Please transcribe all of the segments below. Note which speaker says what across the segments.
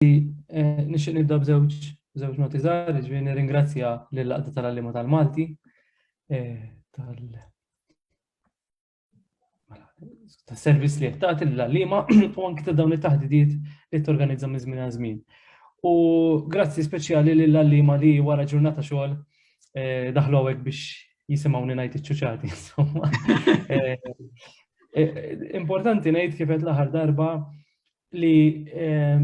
Speaker 1: Nixtieq nibda b'żewġ noti żgħar, ġifieri nirringrazzja lill-Laqda tal-Għalliema tal-Malti tas-servizz li qed tagħti lill-għalliema u anke ta' dawn it-taħdidiet li torganizza minn żmien għal żmien. U grazzi speċjali lill-għalliema li wara ġurnata xogħol daħlu hawnhekk biex jisimgħuni ngħid iċ-ċuċati. Importanti ngħid kif qed l-aħħar darba li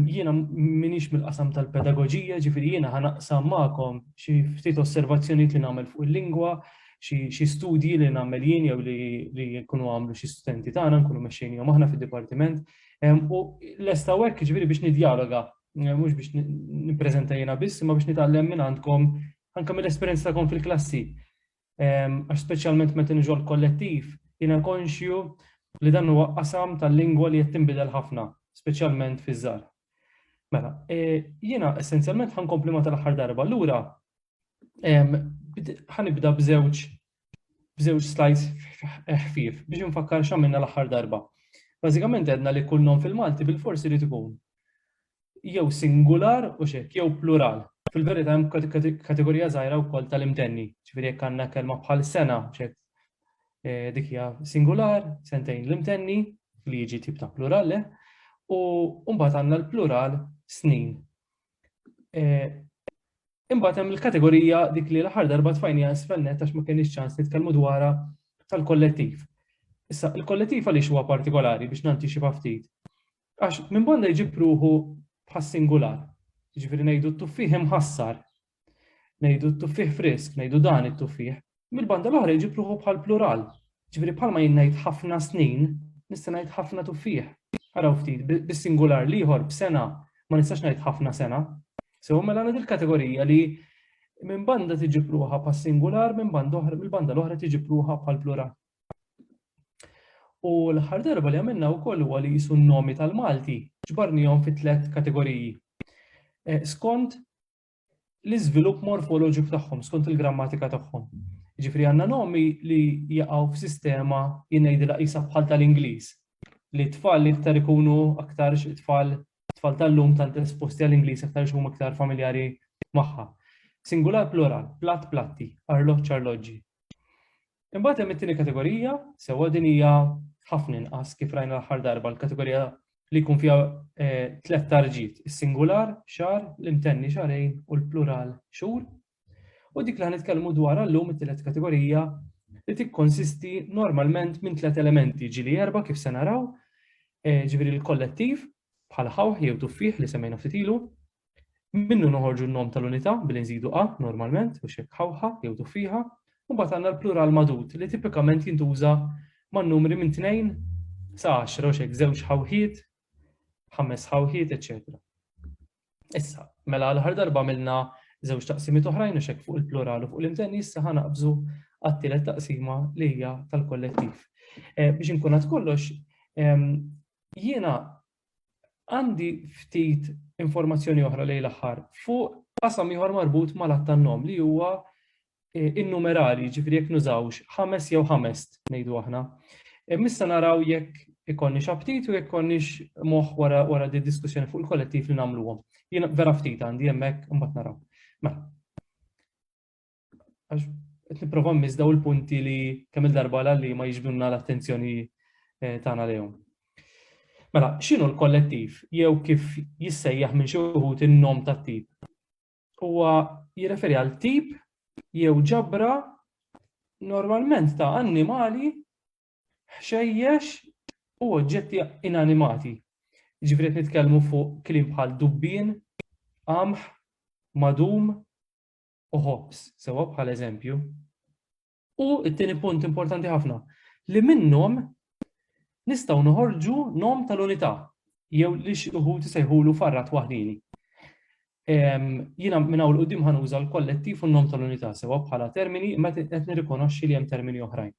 Speaker 1: jiena minix mill-qasam tal-pedagoġija, ġifieri jiena ħanaqsam magħkom xi ftit osservazzjonijiet li nagħmel fuq il-lingwa, xi studji li nagħmel jien jew li jkunu għamlu xi studenti tagħna nkunu mexxejnihom aħna fid-dipartiment. U lesta hekk ġifieri biex niddialoga, mhux biex nippreżenta jiena biss, imma biex nitgħallem minn għandkom anke mill-esperjenza tagħkom fil-klassi. Għax speċjalment meta niġu l-kollettiv, jiena konxju li dan huwa qasam tal-lingwa li qed tinbidel ħafna, speċjalment fiż-żgħar. Mela, jiena essenzjalment ħankompli ma tal-aħħar darba. Allura ħanibda b'żewġ slides ħfief biex nfakkar x'għamilna l-aħħar darba. Bażikament għedna li kull nom fil-Malti bil-forsi li tkun jew singular u xekk jew plural. Fil-verità hemm kategorija żgħira wkoll tal-imtenni. Ġifieri jekk għandna kelma bħal sena xekk dik hija singular, sentejn l-imtenni li jiġi tip ta' plural, u mbagħad għandna l-plural snin. Imbagħad hemm il-kategorija dik li l-aħħar darba tfajnija sfelnet għax ma kienx ċans nitkellmu dwarha tal-kollettiv. Issa il-kollettiv għaliex huwa partikolari biex nantiċipa ftit. Għax minn banda jġib ruħu bħas-singular. Jiġifieri ngħidu t-tuffieħ imħassar, ngħidu t-tuffieħ frisk, ngħidu dan it-tuffieħ. Mill-banda l-oħra jġib ruħu bħal-plural. Jiġifieri bħalma jien ngħid ħafna snin, nista' ngħid ħafna tuffieħ. Araw ftit, bis-singular li ieħor b'sena ma nistax ngħid ħafna sena. So mela għandha il-kategorija li minn banda tiġib ruħha bħas-singular, mill-banda l-oħra tiġib ruħha bħal-plural. U l-aħħar darba li għamilna wkoll huwa li qisu n-nomi tal-Malti ġbarnihom fi 3 kategoriji. Skont l-iżvilupp morfoloġiku tagħhom, skont il-grammatika tagħhom. Jiġifieri għandna nomi li jaqgħu f'sistema jingħidilha qisha bħal tal-Ingliż. Li tfal li iktar ikunu aktar tfal tal-lum tant esposti għall-Ingliż aktar huma aktar familjari magħha. Singular plural, platt platti, arloġġ arloġġi. Imbagħad hemm it-tieni kategorija, sewwa din hija ħafna inqas kif rajna l-aħħar darba, l-kategorija li jkun fiha 3 tarġiet, is-singular xahar, l-imtenni xahrejn u l-plural xhur. U dik li ħanitkellmu dwarha llum it-tielet kategorija li tikkonsisti normalment minn 3 elementi, ġieli 4 kif se naraw, ġifieri l-kollettiv bħala ħawħ jew tuffieħ li semmejna ftit ilu, minnu noħorġu n-nom tal-unità billi nżidu a normalment biex hekk ħawħa jew tuffieħa, u mbagħad għandna l-plural madud li tipikament jintuża man-numri minn 2 sa 10 u xekk żewġ ħawħiet, 5 ħawħiet, eċetera. Issa, mela l-aħħar darba għamilna żewġ taqsimiet oħrajn u xekk fuq il-plural u fuq l-imtenni, issa ħanaqbżu għat-tielet taqsima li hija tal-kollettiv. Biex inkun għad kollox, jiena għandi ftit informazzjoni oħra lejn l-aħħar fuq qasam ieħor marbut mal-att tan-nom li huwa in-numerali, ġifieri jekk nużawx 5 jew 5 ngħidu aħna. Issa naraw jekk ikollniex aptit u jekk ikollniex moħħ wara di diskussjoni fuq il-kollettiv li nagħmluhom. Jiena vera ftit għandi hemmhekk imbagħad naraw. Mela. Għax qed nipprova nmiss daw il-punti li kemm il-darba li ma jiġbdulna l-attenzjoni tagħna lejhom. Mela, x'inhu l-kollettiv jew kif jissejjaħ minn xi wħud in-nom tat-tip? Huwa jirreferi għal tip jew ġabra normalment ta' annimali, ħxejjex u oġġetti inanimati. Jiġifieri qed nitkellmu fuq kliem bħal dubbien, qamħ, madum u ħobs, sewwa bħal eżempju. U t-tieni punt importanti ħafna li minnhom nistgħu noħorġu nom tal-unità jew li xi wħud isejħulu farrat waħdini. Jiena minn hawn l-qudiem ħanuża l-kollettiv u n-nom tal-unità sewwa bħala termini imma qed nirrikonoxxi li hemm termini oħrajn.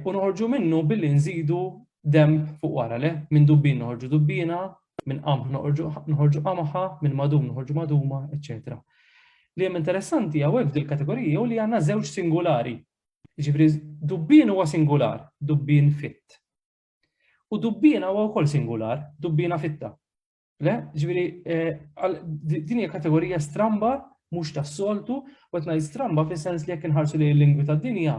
Speaker 1: U noħorġu minnu billi nżidu demb fuq wara le, minn dubbien noħorġu dubbiena, minn qamħ noħorġu qamħa, minn madum noħorġu maduma, eċċetera. Li hemm interessanti hawnhekk f'dil-kategorija u li għandna żewġ singulari. Jiġifieri dubbien huwa singular, dubbien fitt. U dubbiena huwa wkoll singular, dubbiena fitta. Le, ġifieri din hija kategorija stramba mhux tas-soltu, u qed ngħid stramba fis-sens li jekk inħarsu lejn il-lingwi tad-dinja,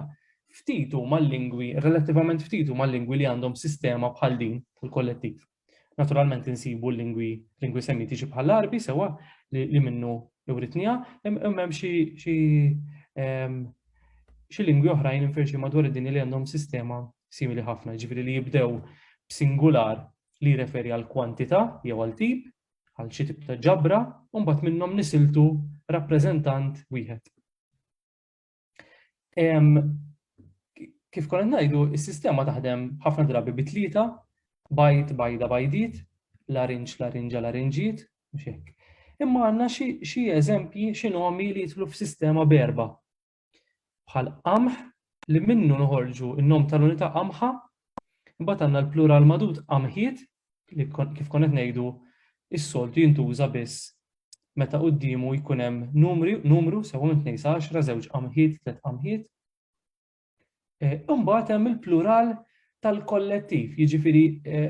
Speaker 1: ftitu mal-lingwi, relattivament ftitu mal-lingwi li għandhom sistema bħal din tal-kollettiv. Naturalment insibu lingwi semitiċi bħal l-Arbi sewa li minnu jewritnija, hemm xi lingwi oħrajn infirxi madwar id-dinja li għandhom sistema simili ħafna, ġifieri li jibdew b'singular li jirreferi għal kwantità jew għal tip, għal xi tip ta' ġabra, u mbagħad minnhom nisiltu rappreżentant wieħed. Kif konna ngħidu, is-sistema taħdem ħafna drabi bitlieta, bajt, bajda, bajdit, larinġ, larinġa, larinġiet, mhux hekk. Imma għandna xi eżempji, xi nomi li jidħlu f'sistema berba. Bħal qamħ li minnu noħorġu n-nom tal-unità qamħa, imbagħad għandna l-plural madud qamħiet li kif konna ngħidu is-soltu jintuża biss meta qudiemu jkun hemm numru sewa minn 2 sa 10, żewġ qamħiet, 3 qamħiet. Imbagħad hemm il-plural tal-kollettiv, jiġifieri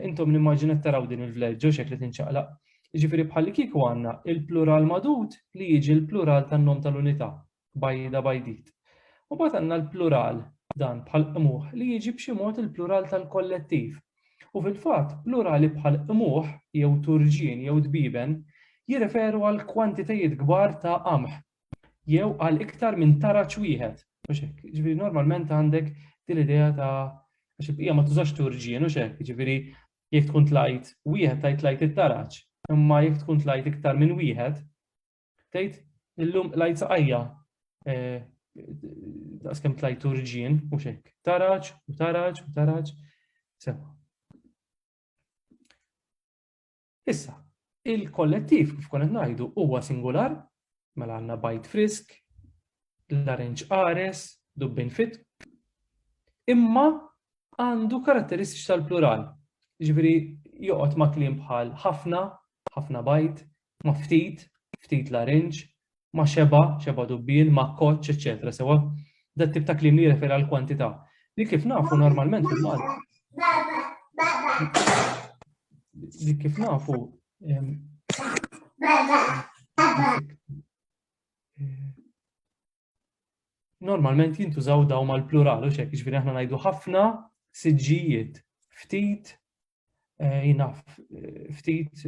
Speaker 1: intom nimmaġina taraw din il-vleġġ xekk li tinċaqlaq. Jiġifieri bħal kieku għandna il-plural madud li jiġi l-plural tan-nom tal-unità, bajda bajdit. U mbagħad għandna l-plural dan bħal qmuħ li jiġi b'xi mod il-plural tal-kollettiv. U fil-fatt, plurali bħal qmuħ jew turġien jew dbiben jirreferu għal kwantitajiet kbar ta' qamħ jew għal iktar minn taraġġ wieħed. Ġifieri normalment għandek din l-idea ta' għax il-bqija ma tużax turġien u xekk, ġifieri jekk tkun tlajt wieħed tlajt it-taraġġ, imma jekk tkun tlajt iktar minn wieħed, tgħid illum lajt saqajja daqskemm tlajt turġien u xekk. Taraġġ u taraġġ u taraġġ. Sewa. Issa, il-kollettiv kif kont ngħidu huwa singular, mela għandna bajt frisk, larinġ qares, dubbin fit, imma għandu karatteristiċi tal-plural. Jiġifieri joqgħod ma' kliem bħal ħafna, ħafna bajt, ma' ftit, ftit larinġ, ma' xeba dubbien, ma' koċċ, eċetera. Sewa dat tip ta' kliem li jirreferi għal kwantità. Li kif nafu normalment fil-Malti. Li kif nafu normalment jintużaw daw mal-plural u xekk, jiġifieri aħna ngħidu ħafna siġġijiet, ftit ftit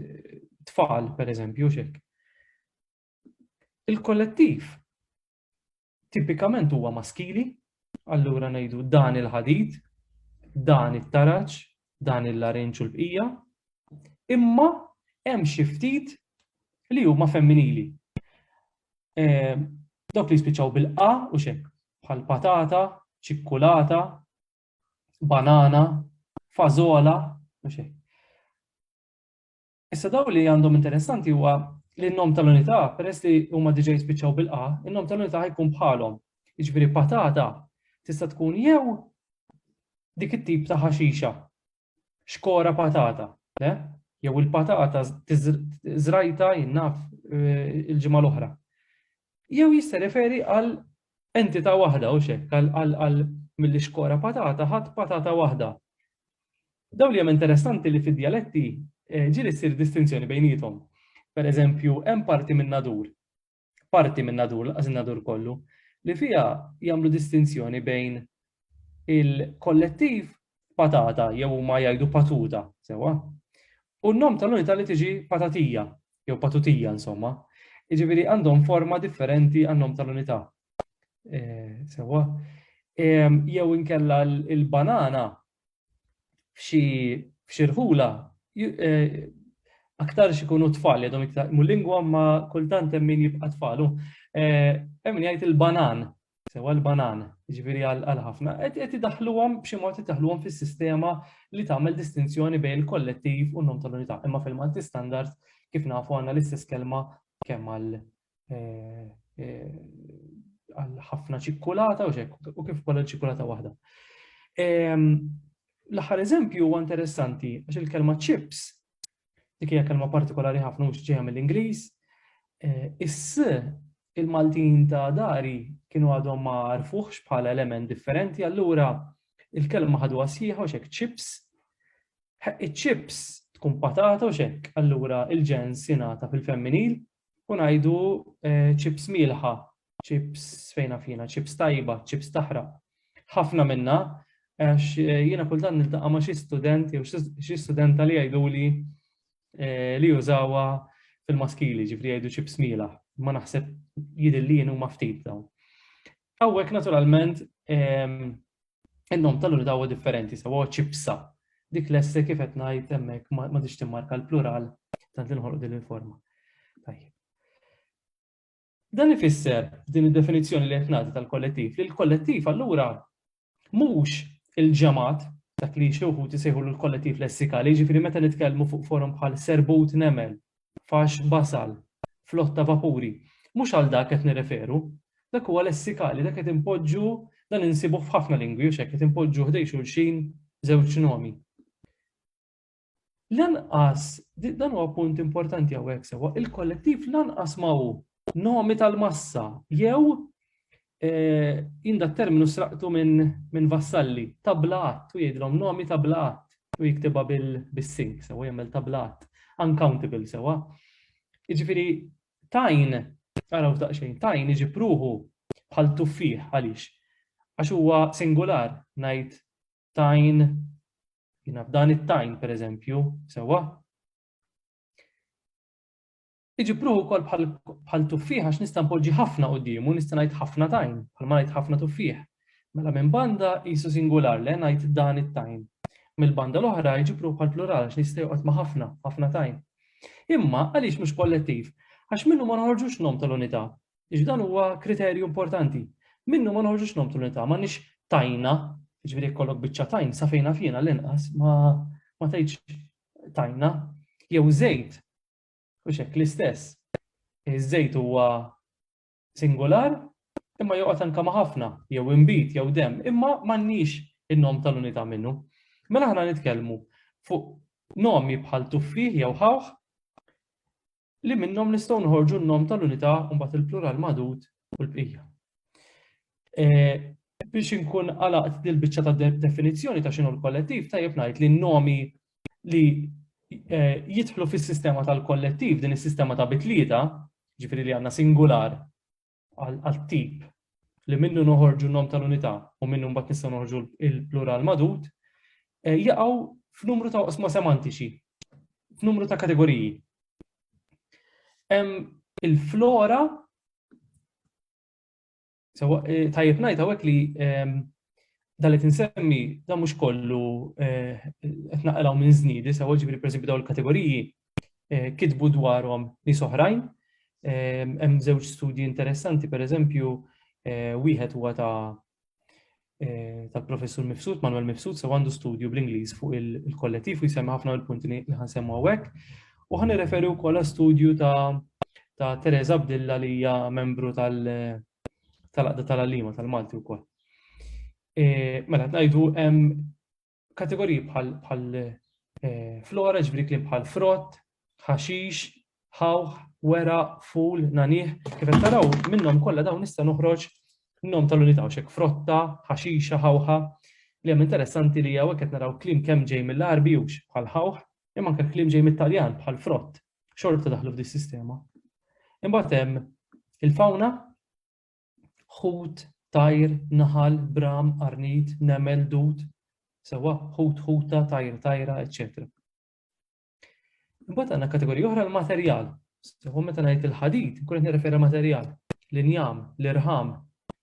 Speaker 1: tfal pereżempju xekk. Il-kollettiv tipikament huwa maskili, allura ngħidu dan il-ħadid, dan it-taraġġ, dan il-larinġ u l-bqija, imma hemm xi ftit li huma femminili. Dawk li jispiċċaw bil-qa u xekk, bħal patata, ċikkulata, banana, fażola u xekk. Issa daw li għandhom interessanti huwa li n-nom tal-unità, peress li huma diġà jispiċċaw bil-qa, in-nom tal-unità ħajkun bħalhom. Jiġifieri patata tista' tkun jew dik it-tip ta' ħaxixa, xkora patata, jew il-patata żrajta jinnaf il-ġimgħa l-oħra. Jew jista' referi għal entità waħda u xekk, għal milli xkora patata ħadd patata waħda. Dawn li hemm interessanti li fid-dialetti ġieli ssir distinzjoni bejniethom. Pereżempju, hemm parti minn nadur, laqas in-nadur kollu, li fiha jagħmlu distinzjoni bejn il-kollettiv patata jew huma jgħidu patuta, sewa. U n-nom tal-unità li tiġi patatija, jew patutija insomma. Jiġifieri għandhom forma differenti għan-nom tal-unità. Sewa. Jew inkella il-banana f'xi rħula aktar xikunu tfal jadhom iktar mul-lingwa ma kultant hemm min jibqa' tfalu. Hemm min jgħid il-banan, sewa l-banan, jiġifieri għal ħafna. Qed idaħħluhom b'xi mod idaħħluhom fis-sistema li tagħmel distinzjoni bejn il-kollettiv u n-nom tal-unità. Imma fil-Malti standard kif nafu għandna l-istess kelma kemm għal ħafna ċikkulata u kif ukoll ċikkulata waħda. L-aħħar eżempju huwa interessanti għax il-kelma chips dik hija kelma partikolari ħafna mhux ġejja mill-Ingliż. Is-s il-Maltin ta' dari kienu għadhom ma għarfuhx bħala element differenti, allura il-kelma ħadwa sħiħa u xekk chips. Iċ-chips tkun patata u xekk. Allura il-ġens jingħata fil-femminil u ngħidu chips milħa, chips fejna fina, chips tajba, chips taħraq. Ħafna minna, għax jiena kultant niltaqa' ma' xi student jew xi studenta li jgħiduli li jużawha fil-maskili, ġifri jgħidu chips milaħ. Ma naħseb jidilli huma ftit dawn. Hawnhekk naturalment in-nom tal-unità huwa differenti, sewa ċipsa. Dik l-esse kif qed ngħid hemmhekk ma tix timmarka l-plural tant li nħolqu din il-forma. Tajjeb. Dan ifisser din id-definizzjoni li qed nagħti tal-kollettiv li l-kollettiv allura mhux il-ġamat dak li xi wħud isejħulu l-kollettiv lessikali, jiġifieri meta nitkellmu fuq forum bħal serbut nemel, fax basal, flotta vapuri, mhux għal dak qed nirreferu, dak huwa lessikali, dak qed impoġġu dan insibu f'ħafna lingwi u xekk qed impoġġu ħdej xulxin żewġ nomi. Lanqas, dan huwa punt importanti hawnhekk sewa, il-kollettiv lanqas ma hu nomi tal-massa jew jinda terminu sraqtu minn vassalli, tablat, u jgħidlhom nomi tablat, u jiktibha bil-sink, sewa jagħmel tablat, uncountable sewa. Jiġifieri tajn, araw daqsxejn, tajn iġib ruħu bħal tuffieħ għaliex. Għax huwa singular, ngħid tajn, jiena f'dan it-tajn pereżempju, sewa. Iġib ruħu wkoll bħal tuffieħ għax nista' npoġġi ħafna qudiemu, nista' ngħid ħafna tajn, bħalma ngħid ħafna tuffieħ. Mela minn banda qisu singular le ngħid dan it-tajn. Mill-banda l-oħra jġib ruħu bħal plural għax nista' joqgħod ma' ħafna tajn. Imma għaliex mhux kollettiv? Għax minnu ma noħorġux nom tal-unità. Dan huwa kriterju importanti. Minnu ma noħorġux nom tal-unità, m'għandniex tajna, jiġifieri jkollok biċċa tajn sa fejna fina l-inqas ma tgħidx tajna, jew żejt. U xekk l-istess. Iż-żejt huwa singular, imma joqgħod anke ma' ħafna, jew imbit, jew dem, imma m'għandniex in-nom tal-unità minnu. Mela aħna nitkellmu fuq nomi bħal tuffieħ jew ħawħ li minnhom nistgħu noħorġu n-nom tal-unità u mbagħad il-plural magħdud u l-bqija. Biex inkun għalaqt dil-biċċa ta' definizzjoni ta' x'inhu l-kollettiv, tajjeb ngħid li n-nomi li jidħlu fis-sistema tal-kollettiv, din is-sistema ta' bitlieta, ġifieri li għandna singular għal-tip li minnu noħorġu n-nom tal-unità u minnu mbagħad nistgħu noħorġu il-plural magħdud, jaqgħu f'numru ta' oqsma semantiċi, f'numru ta' kategoriji. Il-flora, tajjeb ngħid hawnhekk li dan li tinsemmi dan mhux kollu qed naqilgħu minn żniedi, sewa ġifieri pereżempju dawn il-kategoriji kitbu dwarhom nies oħrajn. Hemm żewġ studji interessanti, pereżempju wieħed huwa tal-professur Mifsud, Manuel Mifsud, sewa għandu studju bl-Ingliż fuq il-kollettiv u jsemmi ħafna mill-punti li ħansemmu hawnhekk. U ħanirreferi wkoll studju ta' Teresa Abdilla li hija membru tal-Aqda tal-Għallima tal-Malti wkoll. Mela ngħidu hemm kategoriji bħal flora, ġifieri kliem bħal frott, ħaxix, ħawħ, wera, ful, nanih, kif qed taraw minnhom kollha dawn nista' noħroġ n-nom tal-unità xek frotta, ħaxixa, ħawħa, li hemm interessanti li hawnhekk qed naraw kliem kemm ġej mill-Arbi hux bħal ħawħ, imma anke kliem ġej mit-Taljan bħal frott, xorta daħlu f'di sistema. Imbagħad hemm il-fawna, ħut, tajr, naħal, bram, arnit, nemel, dud, sewa ħut, ħuta, tajr, tajra, etc. Imbagħad għandna kategorija oħra l-materjal. Sewa meta ngħid il-ħadid, nkun qed nirreferi materjal, l-injam, l-irħam,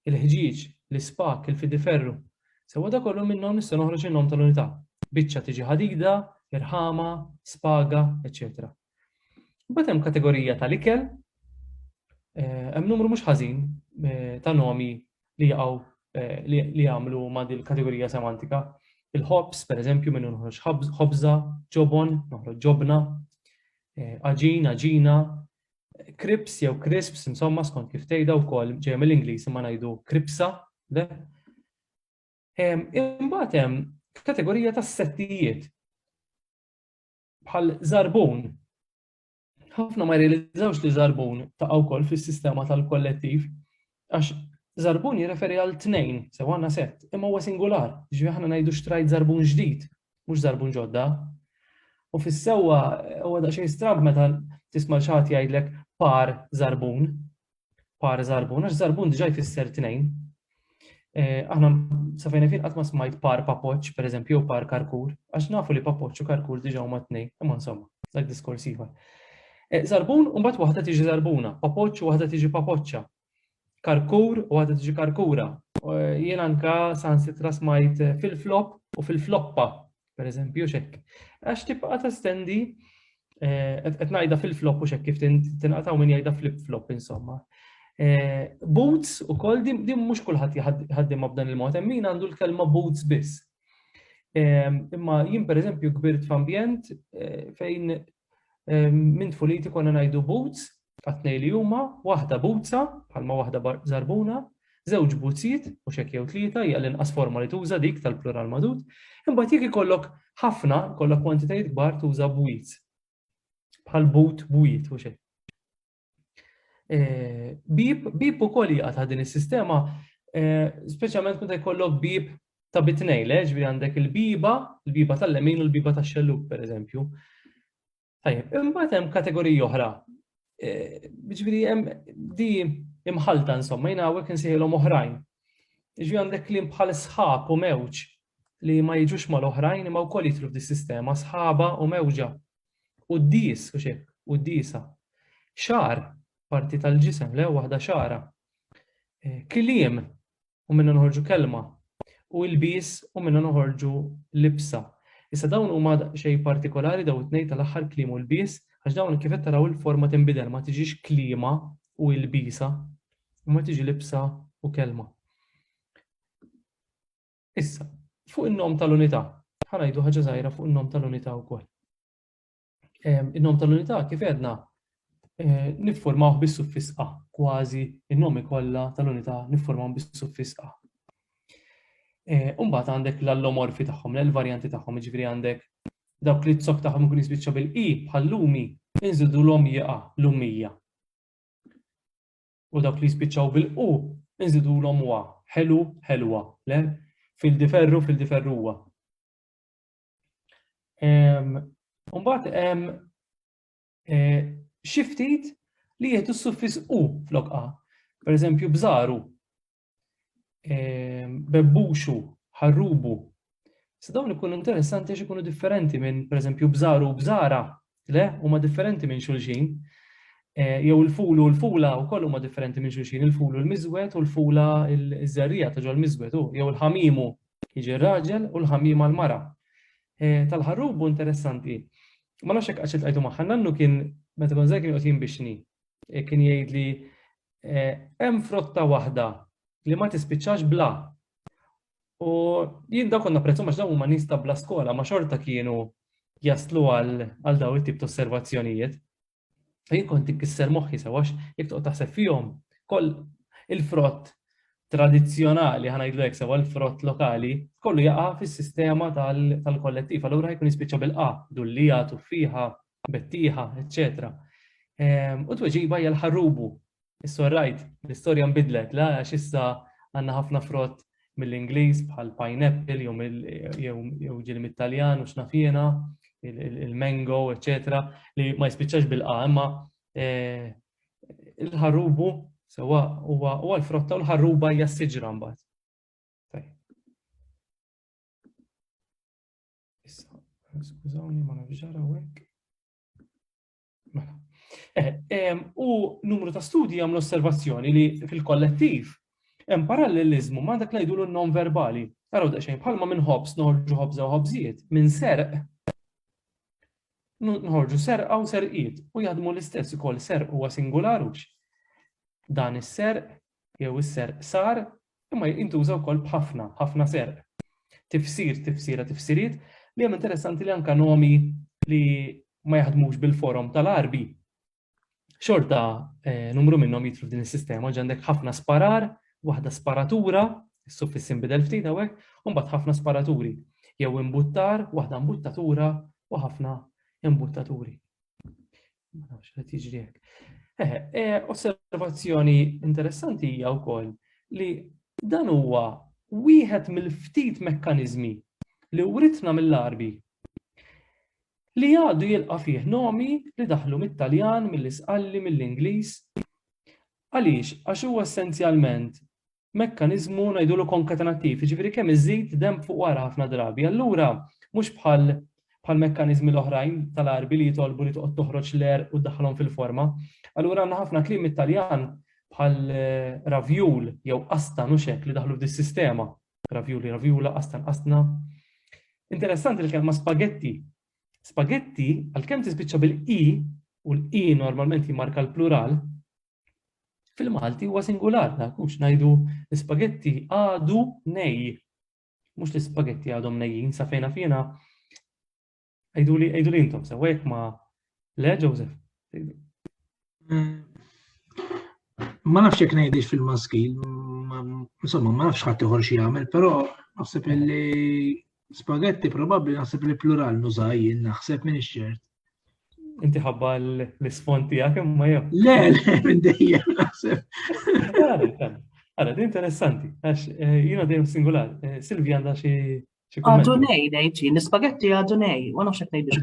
Speaker 1: il-ħġieġ, l-ispak, il-fidiferru. Sewa da kollu minnhom nista' noħroġ in-nom tal-unità. Biċċa tiġi ħadida, irħama, spaga, etc. Imbagħad hemm kategorija tal-ikel, hemm numru mhux ħażin ta' nomi li jaqgħu li jagħmlu ma' din il-kategorija semantika. Il-ħobs, pereżempju, minnu noħroġ ħobża, ġobon, noħroġ ġobna, aġin, aġina, krips jew crisps, insomma skont kif tgħidha wkoll ġejja mill-Ingliż imma ngħidu kripsa. Imbagħad hemm kategorija tas-settijiet bħal żarbun. Ħafna ma jrealizzawx li żarbun taqgħu wkoll fis-sistema tal-kollettiv għax żarbun jirreferi għal tnejn, sewa għandna sett, imma huwa singular, ġifieri aħna ngħidu xtrajt żarbun ġdid, mhux żarbun ġodda. U fis-sewwa huwa daqsxejn strab meta tisma' xi ħadd jgħidlek par żarbun. Par żarbun, għax żarbun diġà jfisser tnejn. Aħna sa fejn fien qatt ma smajt par papoċ, pereżempju, jew par karkur, għax nafu li papoċ u karkur diġà huma tnejn, imma insomma, dak diskors ieħor. Żarbun u mbagħad waħda tiġi żarbuna, papoċ u waħda tiġi papoċċa. Karkur u waħda tiġi karkura. Jien anke sansitra smajt fil-flop u fil-floppa, pereżempju x'hekk. Għax tibqa' testendi qed ngħidha fil-flop u x'hekk kif tinqatgħu min jgħidha flip-flop insomma. Boots ukoll din mhux kulħadd jħaddimha b'dan il-mod, hemm min għandu l-kelma boots biss. Imma jien pereżempju kbirt f'ambjent fejn minn tfuliti konna ngħidu boots, għatnej li huma, waħda bootsa, bħalma waħda żarbuna, żewġ bootsijiet, mhux hekk jew tlieta, hija l-inqas forma li tuża dik tal-plural madud, imbagħad jekk ikollok ħafna, kollok kwantitajiet kbar tuża bwiet. Bħal boot, bwiet u xejn. Bib ukoll jaqa' din is-sistema, speċjalment meta jkollok bib ta' bitnejn, ġifieri għandek il-biba tal-lemin u l-biba tax-xelluk pereżempju. Tajjeb, imbagħad hemm kategoriji oħra. Ġifieri hemm di imħalta insomma, jiena hawnhekk insejħilhom oħrajn. Jiġri għandek kliem bħal sħab u mewġ li ma jiġux mal-oħrajn imma wkoll jidħlu f'dis-sistema, sħaba u mewġa. U d-dies u xek, u d-diesa. Xar, parti tal-ġisem, le waħda xara. Kliem u minna noħorġu kelma. U l-bies u minna noħorġu libsa. Issa dawn huma xejn partikolari daw it-tnejn tal-aħħar kliem u l-bies, għax dawn kif qed taraw il-forma tinbidel ma tiġix kliema u l-bisa, imma tiġi libsa u kelma. Issa, fuq in-nom tal-unità, ħanajdu ħaġa żgħira fuq in-nom tal-unità wkoll. In-nom tal-unità kif għedna niffurmawh bis-suffis a, kważi in-nomi kollha tal-unità niffurmawhom bis-suffis a. Mbagħad għandek l-allomorfi tagħhom, l-varjanti tagħhom, jiġifieri għandek dawk li t-sok tagħhom ikun jispiċċa bil-i bħal lumi, inżidu l-omija lumija. U dawk li jispiċċaw bil-u, inżidu l-omwa, ħelu, ħelwa, le? Fil-diferru, fil-diferruwa. Mbagħad hemm xi ftit li jieħdu s-suffis u flok a. Pereżempju bżaru, bebbuxu, ħarrubu. Se dawn ikunu interessanti għax ikunu differenti minn pereżempju bżaru u bżara, le? Huma differenti minn xulxin. Jew il-fulu u l-fula wkoll huma differenti minn xulxin, il-fulu l-miżwed u l-fula l-żerrija ta' ġol miżwed, jew il-ħamimu jiġi r-raġel u l-ħamima l-mara. Tal-ħarrubu interessanti. Ma nafx hekk għax iltqajtu magħha, nannu kien meta kont żgħir kien qed jinbixni. Kien jgħidli hemm frotta waħda li ma tispiċċax bla. U jien daw konna apprezzhom għax dawn huma nies ta' bla skola, ma xorta kienu jaslu għal daw it-tip ta' osservazzjonijiet. Jien kont inkisser moħħi sewax jekk toqgħod taħseb fihom koll il-frott tradizzjonali ħanajdlu hekk sewa l-frott lokali kollu jaqa' fis-sistema tal-kollettiv. Allura jkun jispiċċa bil-qa, dullija, tuffiħa, bettieħa, eċċetera. U tweġiba hija l-ħarrubu. Issa rajt, l-istorja nbidlet, la għax issa għandna ħafna frott mill-Ingliż bħal pineapple jew ġieli mit-Taljan u x'naf jiena, il-mango, eċetera, li ma jispiċċax bil-qa, imma il-ħarrubu sewa huwa l-frotta u l-ħarruba hija s-siġra mbagħad. Issa, skużawni ma nafx ġara hekk. Mela. U numru ta' studji għamlu osservazzjoni li fil-kollettiv hemm parallelizmu ma' dak li jgħidulu non-verbali. Araw daqsxejn bħalma minn ħobs noħorġu ħobża u ħobżiet, minn serq noħorġu serqa u serqiet u jaħdmu l-istess ukoll serq huwa singularux. Dan is-serq jew is-serq sar imma jintuża wkoll b'ħafna, ħafna serq. Tifsiriet li hemm interessanti li anke nomi li ma jaħdmux bil-forum tal-arbi. Xorta numru minnhom jidħlu f'din is-sistema, ġandek ħafna sparar, waħda sparatura, is-suffis inbidel ftit hawnhekk, u mbagħad ħafna sparaturi. Jew imbuttar, waħda imbuttatura u ħafna imbuttaturi. Ma nafx qed jiġri hekk. Osservazzjoni interessanti hija wkoll li dan huwa wieħed mill-ftit mekkaniżmi li writna mill-arbi li għadu jilqa' fih nomi li daħlu mit-Taljan, mill-Isqalli, mill-Ingliż. Għaliex? Għax huwa essenzjalment mekkaniżmu ngħidulu konkatenattiv, jiġifieri kemm iżid demb fuq wara ħafna drabi. Allura mhux bħal mekkaniżmi l-oħrajn tal-arbi li jitolbu li toqgħod toħroġ l-air u tdaħħalhom fil-forma. Allura għandna ħafna kliem mit-Taljan bħal ravjul jew qastan u xek li daħlu f'dis-sistema. Ravjuli, ravjula, qastan, qastna. Interessanti l-kelma spaghetti. Spaghetti, għalkemm tispiċċa bil-i, u l-i normalment jimmarka l-plural, fil-Malti huwa singular, mhux ngħidu l-spaghetti għadu nej. Mhux l-spaghetti għadhom nejjin, sa fejna fiena. Għajdu li intom, sewwek ma le, Joseph.
Speaker 2: Ma nafx jekk ngħidix fil-maskil, insomma, ma nafx ħadd ieħor xi jagħmel, però naħseb li spaghetti probabbli naħseb li plural nużajjin, naħseb minn ix-xert.
Speaker 1: Inti ħabba l-isfond tiegħek imma jew.
Speaker 2: Le, minn dejjem naħseb.
Speaker 1: Għara, di interessanti, għax jiena dejjem singular. Silvia għandha xi
Speaker 3: Għadu nej, nejċi, l-spaghetti għadu nej, ma nafx jekk ngħidix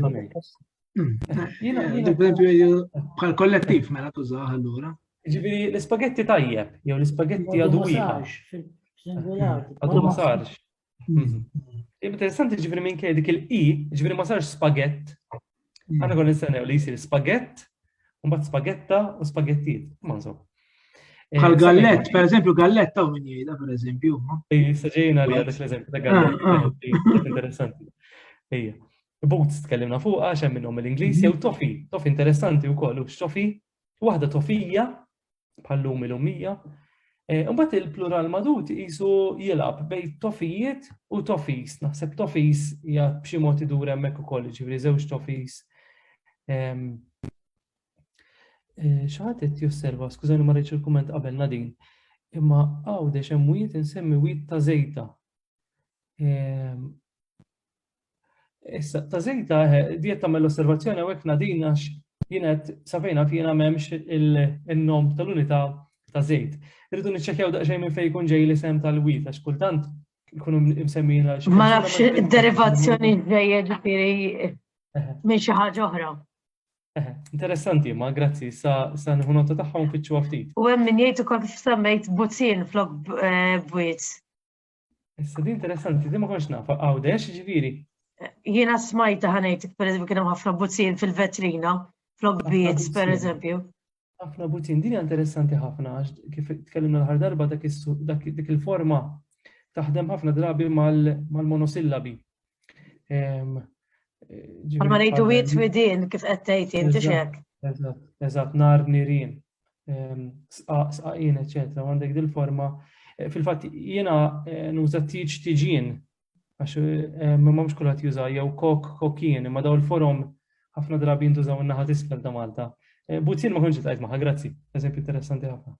Speaker 2: Bħal kollettiv mela tużaha allura.
Speaker 1: Ġifieri l-spaghetti tajjeb, jew l-spaghetti għadu wieħed. Għadu ma sarx. Interessanti ġifieri minn dik il-i, ġifieri ma sarx spagett. Għana kon nistennew li jisir spagett, un bat spagetta u spagettijiet. Ma nsob.
Speaker 2: Bħal gallett, per eżempju, galletta u min jgħida, per eżempju.
Speaker 1: Saġejna li għadak l-eżempju ta' gallett. Interessanti. Ejja. Boots tkellimna fuqha xem minnhom l-Ingliż jew tofi. Tofi interessanti wkoll, u x'tofi, waħda tofija bħal lum il-lumija. Mbagħad il-plural madut qisu jilgħab bejn tofijiet u tofis. Naħseb tofis hija b'xi mod idur hemmhekk ukoll, ġifieri żewġ tofis. Xaħat qed josserva, skużani ma rridx il-kumment qabel Nadin, imma għawdex hemm wied insemmi wied ta' żejta. Issa ta' żejta diet tagħmel l-osservazzjoni hawnhekk Nadin għax jienet safejna fina m'hemmx il-nom tal-unità ta' żejt. Irridu niċċekkjaw daqsxejn minn fejn jkun ġej l-isem tal-wied għax kultant ikunu msemmijina.
Speaker 3: Ma nafx id-derivazzjoni ġejja ġifieri minn xi ħaġa oħra.
Speaker 1: Interessanti, ma grazzi, sa nħu nota tagħhom fitxu ftit.
Speaker 3: U hemm min jgħid ukoll kif semmejt buzzin flok bwiet.
Speaker 1: Issa di interessanti, di ma konx naf, għawdex ġifieri.
Speaker 3: Jiena smajta ħanejtik pereżempju kien hemm ħafna buzzin fil-vetrina, flok bwiet pereżempju.
Speaker 1: Ħafna buzzin, din interessanti ħafna għax kif tkellimna l-ħar darba dik il-forma taħdem ħafna drabi mal-monosillabi.
Speaker 3: Ma ngħidu wied widien kif qed tgħid inti x'hekk.
Speaker 1: Eżatt, nar nirien, sqaqin, eċetera, għandek dil-forma. Fil-fatt jiena nuża tiġ tiġin għax m'hemmx kulħadd juża jew kokin, imma daw il-forom ħafna drabi jintużaw in-naħa t'isfel ta' Malta. Buzzin ma kontx tgħid magħha, grazzi, eżempju interessanti ħafna.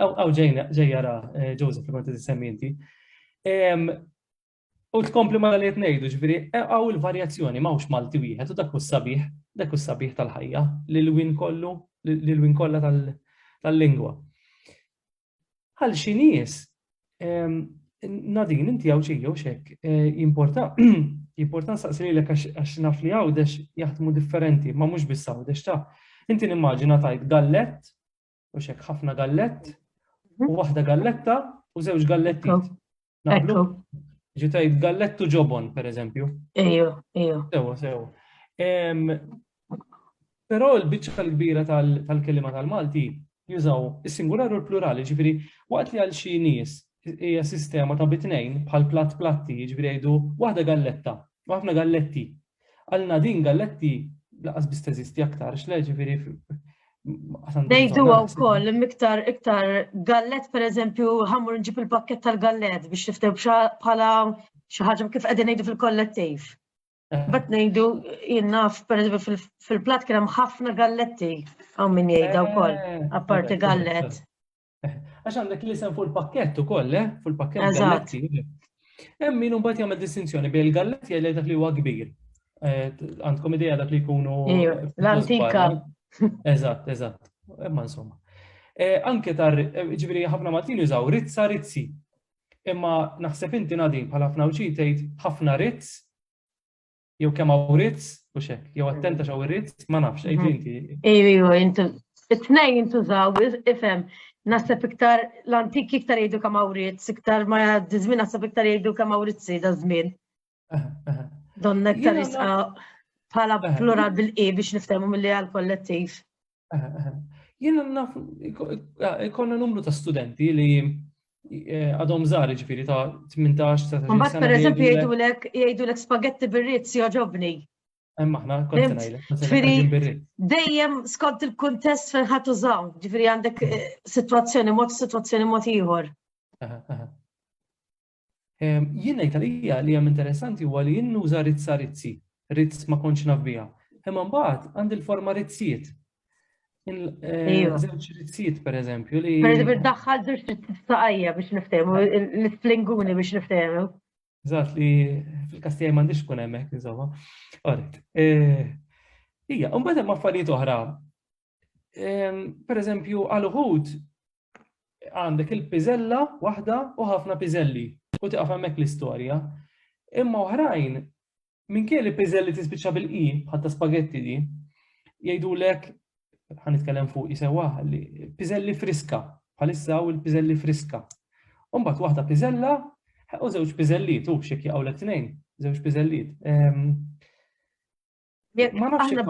Speaker 1: Aw ġej jara Joseph li kont tissemmi inti. U tkompli ma li qed ngħidu, ġifieri hawn il-varjazzjoni m'hawnx Malti wieħed u dak hu s-sabiħ tal-ħajja lil-win kollu, lil-win kollha tal-lingwa. Għal xi nies Nadin inti hawn xi jew x'hekk important saqsi lilek għax naf li għawdex jaħdmu differenti, ma mhux biss għawdex ta'. Inti nimmaġina tajt gallett u x'hekk ħafna gallett u waħda galletta u żewġ gallettijiet. Naqblu? Ġi tajt gallettu ġobon, per eżempju.
Speaker 3: Ejju.
Speaker 1: Sewa. Però l-biċċa l-kbira tal-kelima tal-Malti jużaw is-singular u l-plurali, ġifieri waqt li għal xi nies hija sistema ta' bitnejn bħal platti, ġifieri jgħidu waħda galletta, ħafna galletti. Għalna din galletti laqas biss teżisti aktar, x'le ġifieri
Speaker 3: Nejdu wkoll iktar gallet pereżempju ħammur nġib il-pakkett tal-gallet biex tiftew bħala xi ħaġa kif qegħdin ngħidu fil-kollettiv. Bad ngħidu jien naf pereżempju fil-platt kien hemm ħafna galletti hawn min jgħidha wkoll apparti gallett.
Speaker 1: Għax għandek l-isem fuq il-pakkett ukoll, fuq il-pakkett galletti. Hemm min imbagħad jagħmel distinzjoni bejn il-galletti jgħid dak li huwa kbir. Għandkom idea dak li jkunu
Speaker 3: l-antika.
Speaker 1: Eżatt, imma insomma. Anke ġifieri ħafna Maltin jużaw rizzi. Imma naħseb inti Nadin bħal ħafna wċid tgħid ħafna rizz jew kemm hawn rizz u xek, jew attenta x'hawn ir-rizz, ma nafx, għidli inti.
Speaker 3: Ejju, it-tnejn intużaw, ifhem, naħseb iktar l-antiki iktar jgħidu kemm hawn rizz, iktar ma jgħaddi żmien naħseb iktar jgħidu kemm hawn rizzi da żmien. Donna iktar jisqa bħala plural bil-qi biex niftehmu milli għal-kollettiv.
Speaker 1: Jiena naf ikollna numru ta' studenti li għadhom żgħar jiġifieri ta' 18 ta'
Speaker 3: Mbagħad pereżempju jgħidulek spagetti bir-rizz joġobni.
Speaker 1: Hemm aħna kont ngħidlek.
Speaker 3: Dejjem skont il-kuntest fejn ħadd użaw, ġifieri għandek sitwazzjoni mod ieħor.
Speaker 1: Jien ngħid għalija li hemm interessanti huwa li jien nuża rizza rizzi, rizz ma kontx naf biha. Imma mbagħad għandi l-forma rizzijiet. Żewġ rizzijiet pereżempju li.
Speaker 3: Pereżempju daħħal żewġ saqajja biex niftehmu, l-splinguni biex niftehmu.
Speaker 1: Eżatt li fil-Kastijaj m'għandix tkun hemmhekk insomma. Orrejt. Hija, u mbagħad hemm affarijiet oħra. Pereżempju għal uħud għandek il-piżella waħda u ħafna piżelli u tieqaf hemmhekk l-istorja. Imma oħrajn minkejja li piżelli tispiċċa bil-qi bħatta spagetti di, jgħidulek ħanitkellem fuq isewwaħ li piżelli friska, bħalissa u l-piżelli friska. U mbagħad waħda piżella u żewġ piżelliet, u x'jekk jaqgħu tnejn, żewġ piżelliet.
Speaker 3: Aħna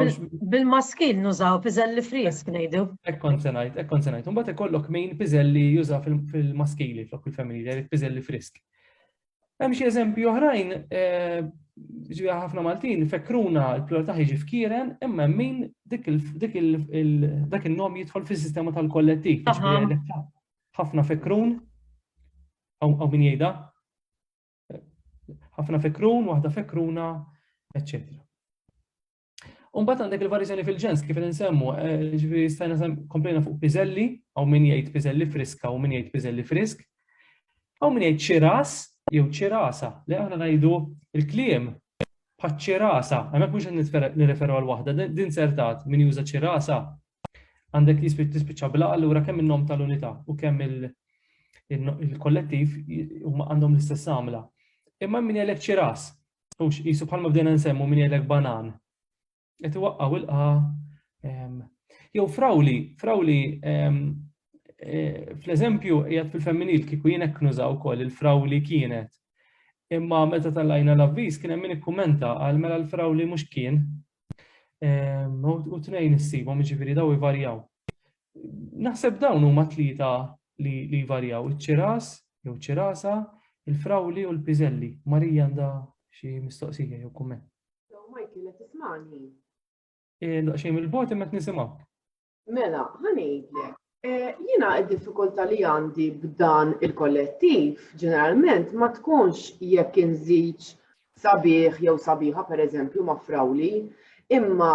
Speaker 3: bil-maskil nużaw piżelli frisk ngħidu.
Speaker 1: Hekk kont se ngħid. Imbagħad ikollok min piżelli juża fil-maskili flok il-familja, jgħid piżelli frisk. Hemm xi eżempju oħrajn, ġifieri ħafna Maltin fekruna l-plural tagħha jiġi fkieren, imma min dak il-nom jidħol fis-sistema tal-kollettiv. Ħafna fekrun, aw min jgħidha, ħafna fekrun, waħda fekruna, eċċetera. U mbagħad għandek il-varjazzjoni fil-ġens kif insemmu, ġifieri stajna komplejna fuq piżelli, aw min jgħid piżelli friska u min jgħid piżelli frisk, aw min jgħid ċiras jew ċirasa, li aħna ngħidu il-kliem bħal ċirasa, hemmhekk mhux qed nirreferu għal waħda, din sertat min juża ċirasa għandek tispiċċa bla allura kemm in-nom tal-unità u kemm il-kollettiv huma għandhom l-istess għamla. Imma min jgħidlek ċiras, u qisu bħalma bdejna nsemmu min jgħidlek banan. Qed iwaqqgħu jew frawli fl-eżempju qiegħed fil-femminil kieku jien hekk nużaw ukoll il-frawli kienet. Imma meta tal-għajna l-avviż kien hemm min ikkummenta għal mela l-frawli mhux kien. U tnejn issibhom jiġifieri daw ivarjaw. Naħseb dawn huma tlieta li jvarjaw, iċ-ċiras jew ċirasa, il-frawli u l-piżelli. Marija għandha xi mistoqsija jew kumment.
Speaker 4: Michael qed tismani.
Speaker 1: Daqsxejn mill-bogħod imma qed nisimgħu.
Speaker 4: Mela, ħanejdlek. Jiena d-diffikultà li għandi b'dan il-kollettiv ġeneralment ma tkunx jekk inżidx sabiħ jew sabiħa pereżempju ma' frawli, imma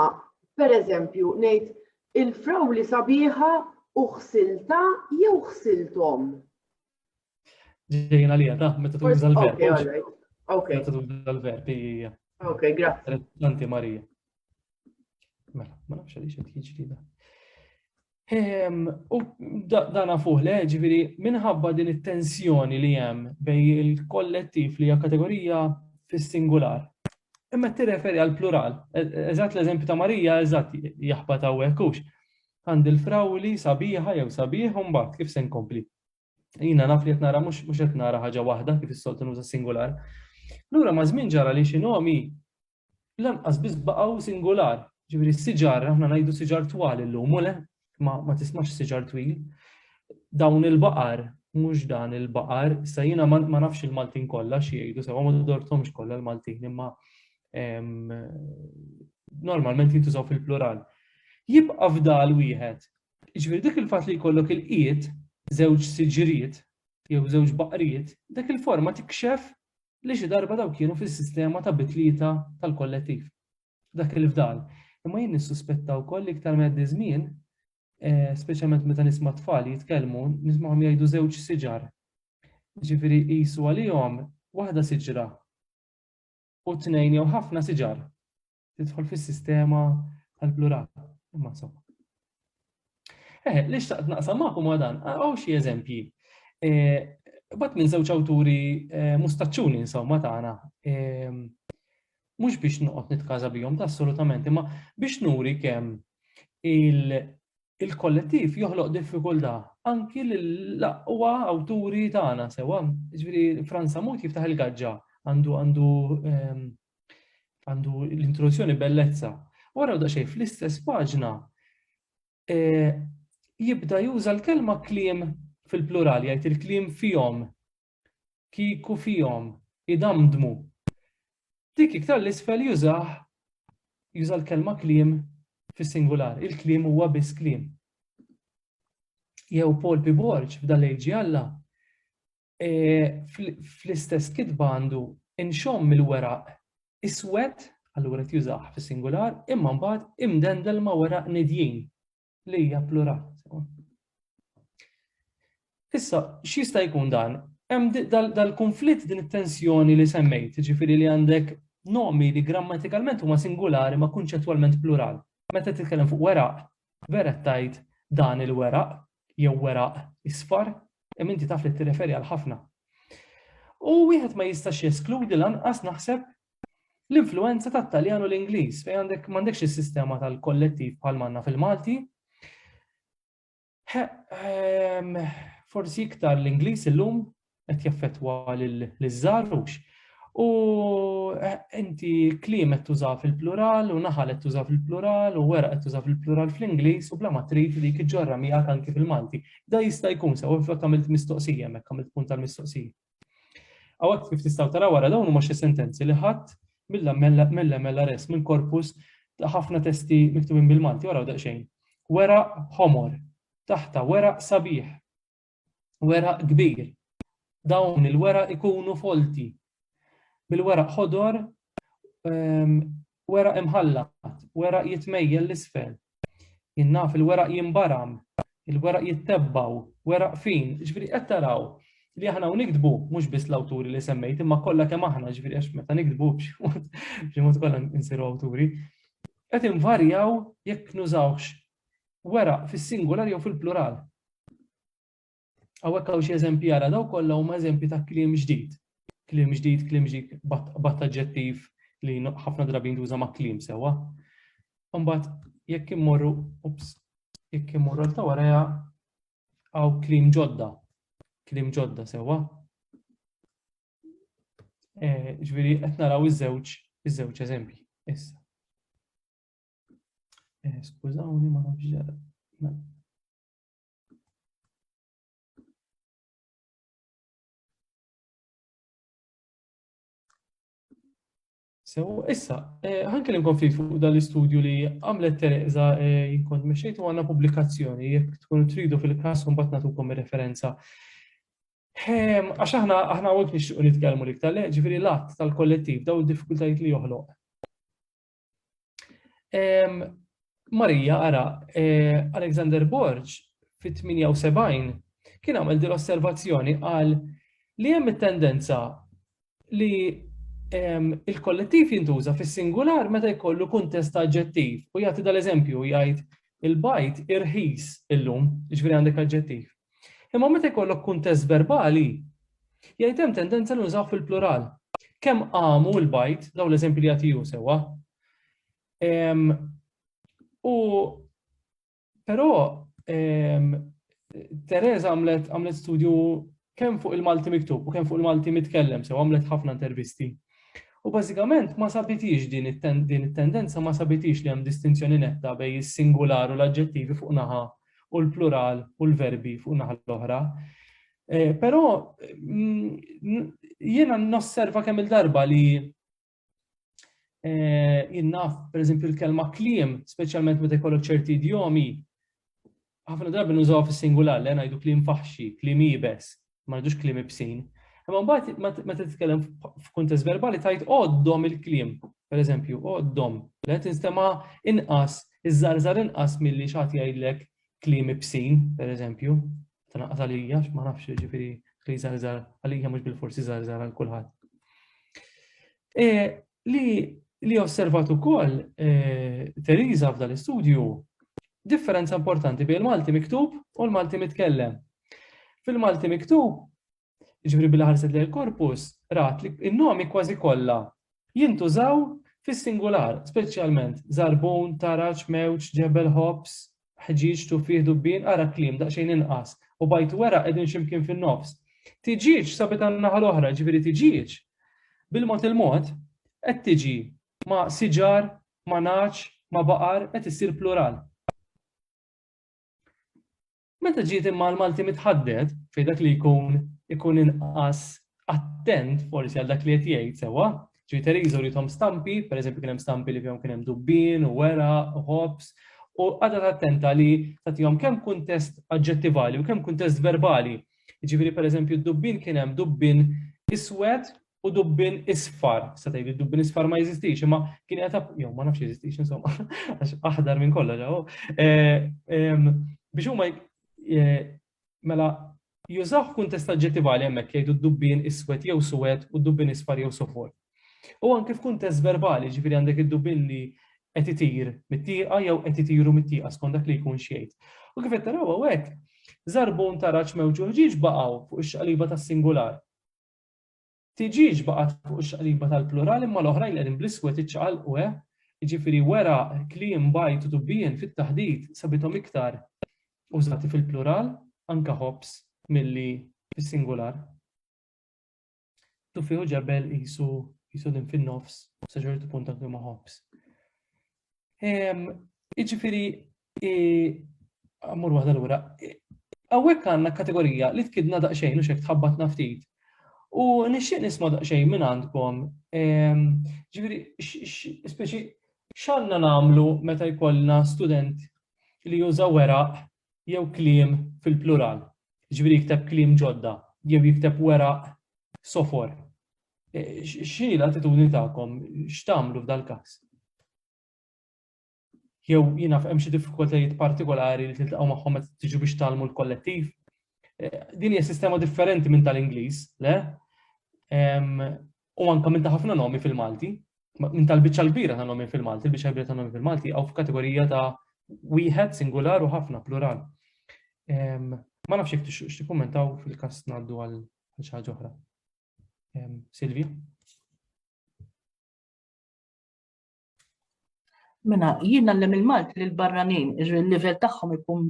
Speaker 4: pereżempju ngħid il-frawli sabiħa u ħsilta jew ħsilthom.
Speaker 1: Ġejjin għalija ta' meta tuża l-verb.
Speaker 4: Okay.
Speaker 1: Meta tuża l-verb hija.
Speaker 4: Okay, grazie.
Speaker 1: Interessanti Marija. Mela, ma nafx għaliex qed jiġri da. U dana fuq le, ġifieri minħabba din it-tensjoni li hemm bejn il-kollettiv li hija kategorija fis-singular. Imma tirreferi għal plural. Eżatt l-eżempju ta' Marija eżatt jaħbad hawnhekk hux. Għandi l-frawli sabiħa jew sabiħ u mbagħad kif se nkompli. Jiena naf li qed nara mhux qed nara ħaġa waħda kif is-soltu nuża singular. Lura ma' żmien ġara li xi nomi lanqas biss baqgħu singular. Ġifieri s-siġar, aħna ngħidu siġar twal illum, u le? Ma tismax siġar twil. Dawn il-baqar, mhux dan il-baqar, issa jiena ma nafx il-Maltin kollha xi jgħidu sewa ma dordhomx kollha l-Maltin, imma normalment jintużaw fil-plural. Jibqa' fdal wieħed. Jiġifieri dik il-fatt li jkollok il-qiegħed, żewġ siġriet jew żewġ baqriet, dak il-forma tikxef li xi darba daw kienu fis-sistema ta' bitlieta tal-kollettiv. Dak il-fdal. Imma jien nissuspetta wkoll li iktar meddi żmien, speċjalment meta nisma' tfal jitkellmu, nisma'hom jgħidu żewġ siġar. Ġifieri qisu għalihom waħda siġra u tnejn jew ħafna siġar. Tidħol fis-sistema tal-plural. Imma insomma. Li xtaqt naqsam magħhom dan, hawn xi eżempji. Bad minn żewġ awturi mustaċċuni insomma tagħna. mhux biex noqgħod nitkaża bihom ta' assolutament, imma biex nuri kemm il-kollettiv joħloq diffikultà anki l-aqwa awturi tagħna sewwa. Jiġifieri Franz Samut jiftaħ il-gaġġa għandu l-introduzzjoni bellezza. Wara daqsxejn fl-istess paġna jibda juża l-kelma kliem fil-plurali, jgħid il-kliem fihom, kieku fihom, idamdmu. Dik iktar l-isfel juża l-kelma kliem fis-singular, il-kliem huwa biss kliem. Jew Paul P. Borg f'dal-Ejġi Alla fl-istess kitba għandu inxomm il-weraq iswed, allura qed jużah fis-singular, imma mbagħad imdendel ma' weraq nidjin li hija plural. Issa, x'jista' jkun dan? Hemm dal-konflitt din it-tensjoni li semmejt, ġifieri li għandek nomi li grammatikalment huma singolari ma kunċettwalment plural. Meta titkellem fuq weraq, vera tajt dan il-weraq jew weraq isfar, hemm inti taf li tirreferi għal ħafna. U wieħed ma jistax jeskludi lanqas naħseb l-influenza tat-Taljan u l-Ingliż fejn m'għandekx is-sistema tal-kollettiv bħal manna fil-Malti. Forsi iktar l-Ingliż illum qed jaffettwa liż-żgħarux. U inti kliem qed tuża fil-plural u naħal qed tuża fil-plural u weraq qed tuża fil-plural fl-Ingliż u bla ma trid dik iġġorra miegħek anke fil-Malti. Da jista' jkun sew fekk għamilt mistoqsija hemmhekk għamilt punt tal-mistoqsija. Hawnhekk kif tistgħu taraw wara dawn huma xi sentenzi li ħadd mill-MLRS minn korpus ta' ħafna testi miktubin bil-Malti waraw daqsxejn. Weraq ħomor, taħta weraq sabiħ, weraq kbir. Dawn il-weraq ikunu folti. Bil-weraq ħodor, weraq imħallat, weraq jitmejjel l-isfel. Jinnaf il-weraq jimbaram, il-weraq jittebbaw, weraq fin. Ġifieri qed taraw li aħna nikdbu mhux biss l-awturi li semmejt, imma kollha kemm aħna ġifieri għax meta nikdbu b'xi mod kollha insiru awturi, qed invarjaw jekk nużawx weraq fis-singular jew fil-plural. Hawnhekk hawn xi eżempji ara daw kollha huma eżempji ta' kliem ġdid. Kliem ġdid, batt aġġettiv li ħafna drabi jintuża ma' kliem sewwa. Imbagħad jekk immorru l ta' warajha hawn kliem ġodda sewwa. Ġifieri qed naraw iż-żewġ eżempji issa. Skużawni ma nafx ġara. So, issa, ħankellimkom fuq dal-istudju li għamlet Teresa jinkont mexxejtu għandna pubblikazzjoni, jekk tkunu tridu fil-każ mbagħad nagħtukom ir-referenza. Għax aħna hawnhekk nixtiequ nitkellmu l-iktar, ġifieri l-att tal-kollettiv daw id-diffikultajiet li joħloq. Marija ara, Alexander Borg fit-78 kien għamel din l-osservazzjoni qal li hemm it-tendenza li il-kollettiv jintuża fis-singular meta jkollu kuntest aġġettiv u jagħti dal-eżempju jgħid il-bajt irħis illum, jiġifieri għandek aġġettiv. Imma meta jkollok kuntest verbali jgħid hemm tendenza li nużaw fil-plural. Kemm qamu l-bajt, daw l-eżempji li jagħtiju sewwa. Però Teresa għamlet studju kemm fuq il-Malti miktub u kemm fuq il-Malti mitkellem sew għamlet ħafna intervisti. U bażikament ma sabitix din it-tendenza ma sabitix li hemm distinzjoni netta bejn is-singular u l-aġġettivi fuq naħa u l-plural u l-verbi fuq naħa l-oħra. Però jiena nosserva kemm il-darba li jinnaf, pereżempju, l-kelma kliem, speċjalment meta jkollok ċerti idjomi, ħafna darbi nużaw fis-singular li ngħidu kliem faħxi, kliem ibes, ma rridux kliem ibsin. Imma mbagħad meta titkellem f'kuntest verbali tajt għoddhom il-kliem, pereżempju, għoddhom. Li qed tinstema' inqas, iż-żarżar inqas milli x'għad jgħidlek kliem ibsin, pereżempju. Tanqas għalija, ma nafx ġifieri kliem żarżar għalija mhux bil-forsi żarżar għal kulħadd. Li osservat ukoll Teresa f'dal istudju differenza importanti bejn il-Malti miktub u l-Malti mitkellem. Fil-Malti miktub, ġifieri billi ħarset lejn il-korpus, rat li n-nomi kważi kollha jintużaw Fis-singular, speċjalment żarbun, taraċ, mewġ, ġebel, hops, ħġiġ, tuffieħ, dubbin, ara kliem daqsxejn inqas. U bajt wera qegħdin x'imkien fin-nofs. Tiġiġ sabet għan-naħa l-oħra, ġifieri tiġiġ. Bil-mod il-mod qed tiġi ma' siġar, ma' naċ, ma' baqar qed issir plural. Meta ġiet imma l-Malti mitħadded fejn dak li jkun inqas attent forsi għal dak li qed jgħid sewwa, ġifieri teriżu li tom stampi, pereżempju kien hemm stampi li fihom kien hemm dubbin, u wera, u hops, u għadet attenta li tagħtihom kemm kuntest aġġettivali u kemm kuntest verbali. Ġifieri pereżempju d-dubbin kien hemm dubbin iswed u dubbin isfar. Sa tgħid dubbin isfar ma jeżistix, imma kien qed jew ma nafx jeżistix insomma, għax aħdar minn kollha ġew. Biex huma mela jużaw kuntest aġġettivali hemmhekk jgħidu d-dubbin iswed jew suwed u d-dubbin isfar jew sofor. U anke f'kuntest verbali, ġifieri għandek id-dubbin li qed itir mit-tieqa jew qed itiru mit-tieqa skont dak li jkun xejn. U kif qed taraw hawnhekk, żarbun, taraċ, mewġ u ħġiġ baqgħu fuq ix-xaqliba tas-singular. Tiġiġ baqgħet fuq ix-xaqliba tal-plural imma l-oħrajn qegħdin bl-iswed iċċaqalqu jiġifieri wera, kliem, bajt u dubbien fit-taħdid sabithom iktar użati fil-plural anke hops milli fis-singular. Tuffieħ u ġebel qisu din fin-nofs sa ċertu punt anke ma' hops. Jiġifieri ammur waħda lura. Hawnhekk għandna kategorija li tkidna daqsxejn u x'hekk tħabbatna ftit. U nixtieq nisma' daqsxejn minn għandkom. Ġifieri speċi x'għandna nagħmlu meta jkollna student li juża weraq jew kliem fil-plural. Ġifieri jikteb kliem ġodda jew jikteb weraq sofor. X'inhi l-attitudni tagħkom? X'tagħmlu f'dal-każ? Jew jiena hemm xi diffikultajiet partikolari li tiltaqgħu magħhom meta tiġu biex tagħlmu l-kollettiv. Din hija sistema differenti minn tal-Ingliż, le? U anke minn ta' ħafna nomi fil-Malti, minn tal-biċċa l-kbira ta' nomi fil-Malti, il-biċċa l-kbira ta' nomi fil-Malti hawn f'kategorija ta' wieħed singular u ħafna plural. Ma nafx jekk tikkummentaw fil-każ ngħaddu għal xi ħaġa oħra. Silvia?
Speaker 5: Mela, jiena nlem il-Malti li l-barranin, il-livell tagħhom ikun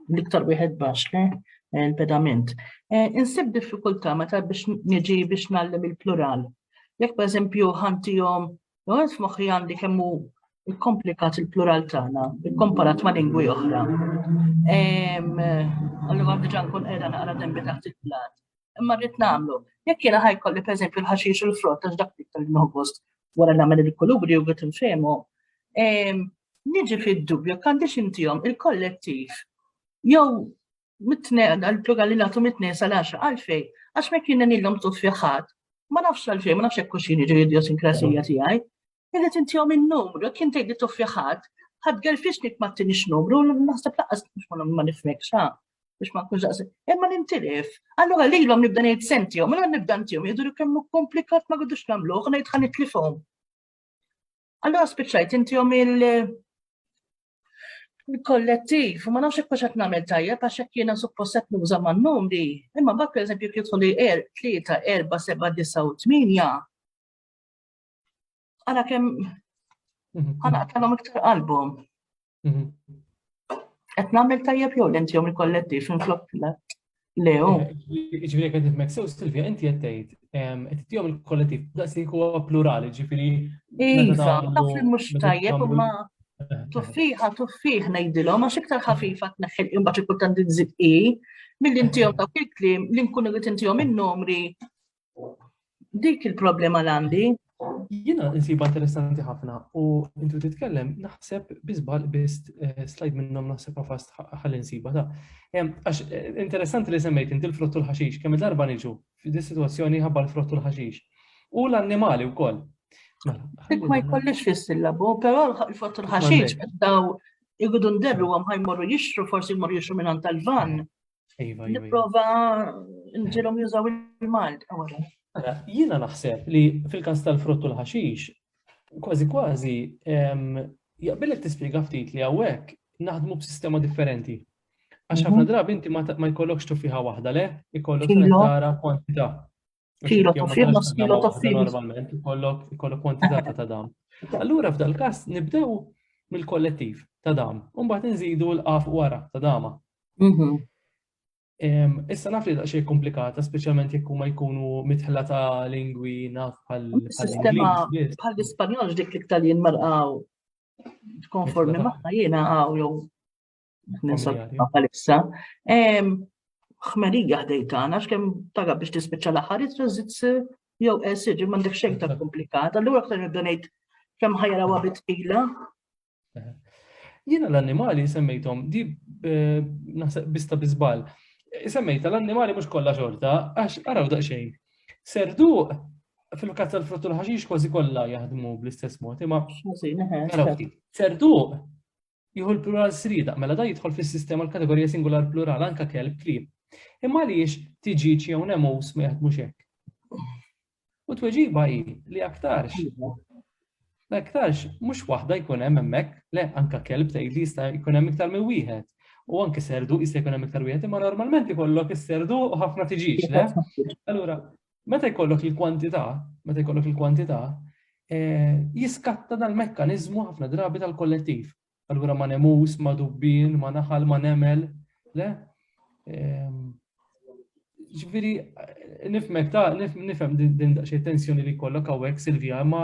Speaker 5: l-iktar wieħed baxx il-pedament. Insib diffikultà meta biex niġi biex nallem il-plural. Jekk pereżempju ħantihom, jew f'moħħi għandi kemm hu komplikat il-plural tagħna, ikkomparat ma' lingwi oħra. Allura diġà nkun qiegħda naqra dembi taħt il-plat. Imma rrid nagħmlu. Jekk jiena ħajkolli pereżempju l-ħaxix u l-frott għax dak iktar il-nogost wara nagħmel il-kolubri u qed infehmu. Niġi fid-dubju għandix intihom il-kollettiv jew mit-tnejn għall-plural li nagħtu mit-tnejn sal-10 għalfejn għax ma kien nilhom tuffiħat ma nafx għalfejn ma nafx hekk hux jiġi l-idiosinkrasija tiegħi. Irid intihom in-numru jekk kien tgħidli tuffiħat ħadgelfixnik ma tinix numru u naħseb laqqas biex ma nifhmekx biex ma nkunx daqs. Imma nintilef. Allura lilhom nibda ngħid sentihom, mela nibda ntihom jidhru kemm komplikat ma għadux nagħmluh ngħid ħa nitlifhom. Allora spiċċajt intihom il-kollettiv, u ma nafx hekk qed nagħmel tajjeb għax hekk jiena suppost qed nuża man-numri. Imma mbagħad pereżempju jekk jidħol li 3, 4, 7, 9 u 8. Ara kemm ħanaqtalhom iktar qalbhom. Qed nagħmel tajjeb jew intihom il-kollettiv inflok lew.
Speaker 1: Ġifieri qed nifhmek sew Silvia, inti qed tgħid qed tihom il-kollettiv daqslik huwa plurali, ġifieri.
Speaker 5: Iva, naf li mhux tajjeb imma tuffiħ ngħidilhom għax iktar ħafifa tneħħel imbagħad ikultant inżid milli intihom dawk il-kliem li nkun irid intihom in-numri. Dik il-problema l għandi.
Speaker 1: Jiena insiba interessanti ħafna u intu titkellem naħseb biżbal biss slide minnhom naħseb fast ħalli nsiba ta'. Għax interessanti li semmejt inti l-frott u l-ħaxix, kemm il-darba niġu f'di sitwazzjoni ħabba l-frott u l-ħaxix. U l-annimali wkoll.
Speaker 5: Dik ma jkollix fis-sillabu, però l-frott u l-ħaxix daw jgħidu nderruhom ħajmorru jixtru, forsi jmorru jixtru minn tal-van. Nipprova nġilhom jużaw il-Malt.
Speaker 1: Jiena naħseb li fil-każ tal-frott u l-ħaxix, kważi jaqbillek tispjega ftit li hawnhekk naħdmu b'sistema differenti. Għax ħafna drabi inti ma jkollokx tuffiħa waħda le, ikollok tara kwantità.
Speaker 5: Kilo tuffiħ, nofs kilo tuffiħ.
Speaker 1: Normalment ikollok kwantità ta' dam. Allura f'dal każ nibdew mill-kollettiv ta' dam, u mbagħad inżidu l-qaf wara ta' dama. Issa naf li daqsxejn komplikata, speċjalment jekk huma jkunu mitħla ta' lingwi naf
Speaker 5: Sistema
Speaker 1: bħall-Ingliż.
Speaker 5: bħal-Ispanjol dik l-iktar jinmarqaw konformi maħna jiena jew ninsolva bħalissa. Ħmerija ħdejtana x'kemm taga biex tispiċċa l-aħħar itrażizz jew siġi m'għandek xejn ta' komplikat. Allura aktar nibda ngħid kemm ħajrawa bitqila.
Speaker 1: Jiena l-annimali semmejthom di naħseb bista biżbal. Semmejta l-annimali mhux kollha xorta għax araw daqsxejn. Serduq fil-każ tal-frott u l-ħaxix kważi kollha jaħdmu bl-istess mod, imma araw ftit. Serduq jieħu l-plural srida, mela da jidħol fis-sistema l-kategorija singular plural anke kelb klieb. Imma għaliex tiġiġ jew nemus ma jaħdmux hekk. U tweġiba hi li aktarx. L-aktarx mhux waħda jkun hemm hemmhekk, le anke kelb tgħidli jista' jkun hemm iktar minn wieħed. U anke serduq jista' jkun hemm iktar wieħed, imma normalment ikollok is-serduq u ħafna tiġix, le? Allura, meta jkollok il-kwantità, jiskatta dal-mekkaniżmu ħafna drabi tal-kollettiv. Allura ma nemus, ma dubbin, ma naħal, ma nemel, le? Ġifieri nifhem din daqsxejn tensjoni li jkollok hawnhekk Silvia, ma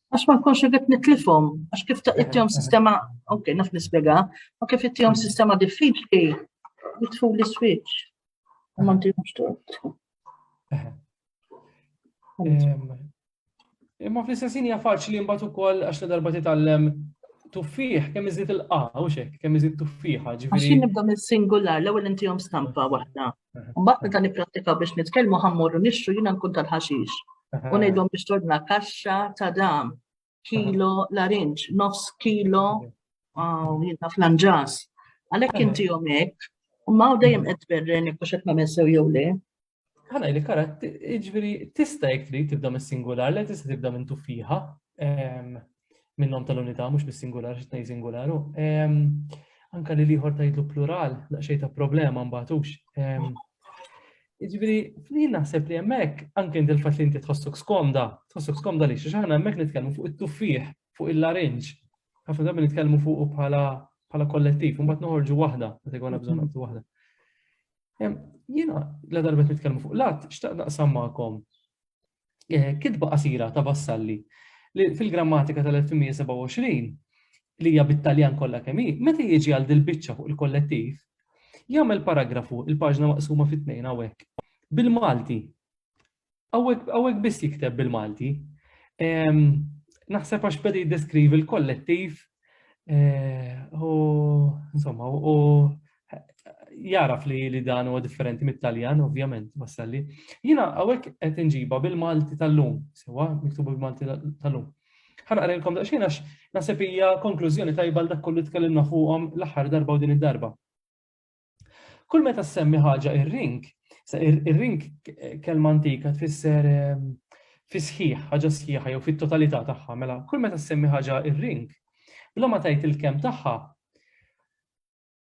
Speaker 5: Għax ma nkunx qed nitlifhom, għax kif ittihom sistema, okej, naf nispjega, ma kif ittihom sistema diffiċli, jitfu li switch. Ma ntihomx tort.
Speaker 1: Imma fl-istessin hija faċli mbagħad ukoll għax li darba titgħallem tuffieħ kemm iżid il-qa u xek, kemm iżid tuffieħa,
Speaker 5: Għax
Speaker 1: ġifieri.
Speaker 5: nibda mill-singular, l-ewwel intihom stampa waħda. Mbagħad meta nipprattika biex nitkellmu ħammorru nixtru jiena nkun tal-ħaxix. U ngħidhom biex tordna kaxxa ta' dam, kilo larinġ, nofs kilo jiena flanġas. Għalhekk intihom hekk, u ma dejjem qed tberreni biex qed nagħmel sew jew le.
Speaker 1: Ħana li kara, ġifieri tista' jekk trid tibda mis-singular, le tista' tibda minn tuffieħa minnhom tal-unità mhux mis-singular xi tnejn singularu. Anke li ieħor tgħidlu plural, daqsxejn ta' problema mbagħadux. Jiġifieri jien naħseb li hemmhekk anke inti l-fatt li inti tħossok skomda li xi aħna hemmhekk nitkellmu fuq it-tuffieħ, fuq il-larinġ. Ħafna drabi nitkellmu fuq bħala kollettiv, u mbagħad noħorġu waħda, meta jkollna bżonn naqbdu waħda. Jiena la darbet nitkellmu fuq lat, xtaq naqsam magħkom kitba qasira ta' Vassalli li fil-grammatika tal-1927 li hija bit-Taljan kollha kemm hi, meta jiġi għal dil-biċċa fuq il-kollettiv, jagħmel paragrafu, il-paġna maqsuma fit-tnejn hawnhekk. Bil-Malti. Hawnhekk biss jikteb bil-Malti. Naħseb għax beda jiddeskrivi l-kollettiv u insomma u jaraf li dan huwa differenti mit-Taljan, ovvjament, Vassalli. Jiena hawnhekk qed inġiba bil-Malti tal-lum, sewa miktuba bil-Malti tal-lum. Ħanaqrelkom daqsxejn għax naħseb hija konklużjoni tajba l dak kollu tkellimna fuqhom l-aħħar darba u din id-darba. Kull meta semmi ħaġa ir-ring kelma antika tfisser fi sħiħ, ħaġa sħiħa jew fit-totalità tagħha, mela kull meta semmi ħaġa ir-ring, bla ma tgħid il-kemm tagħha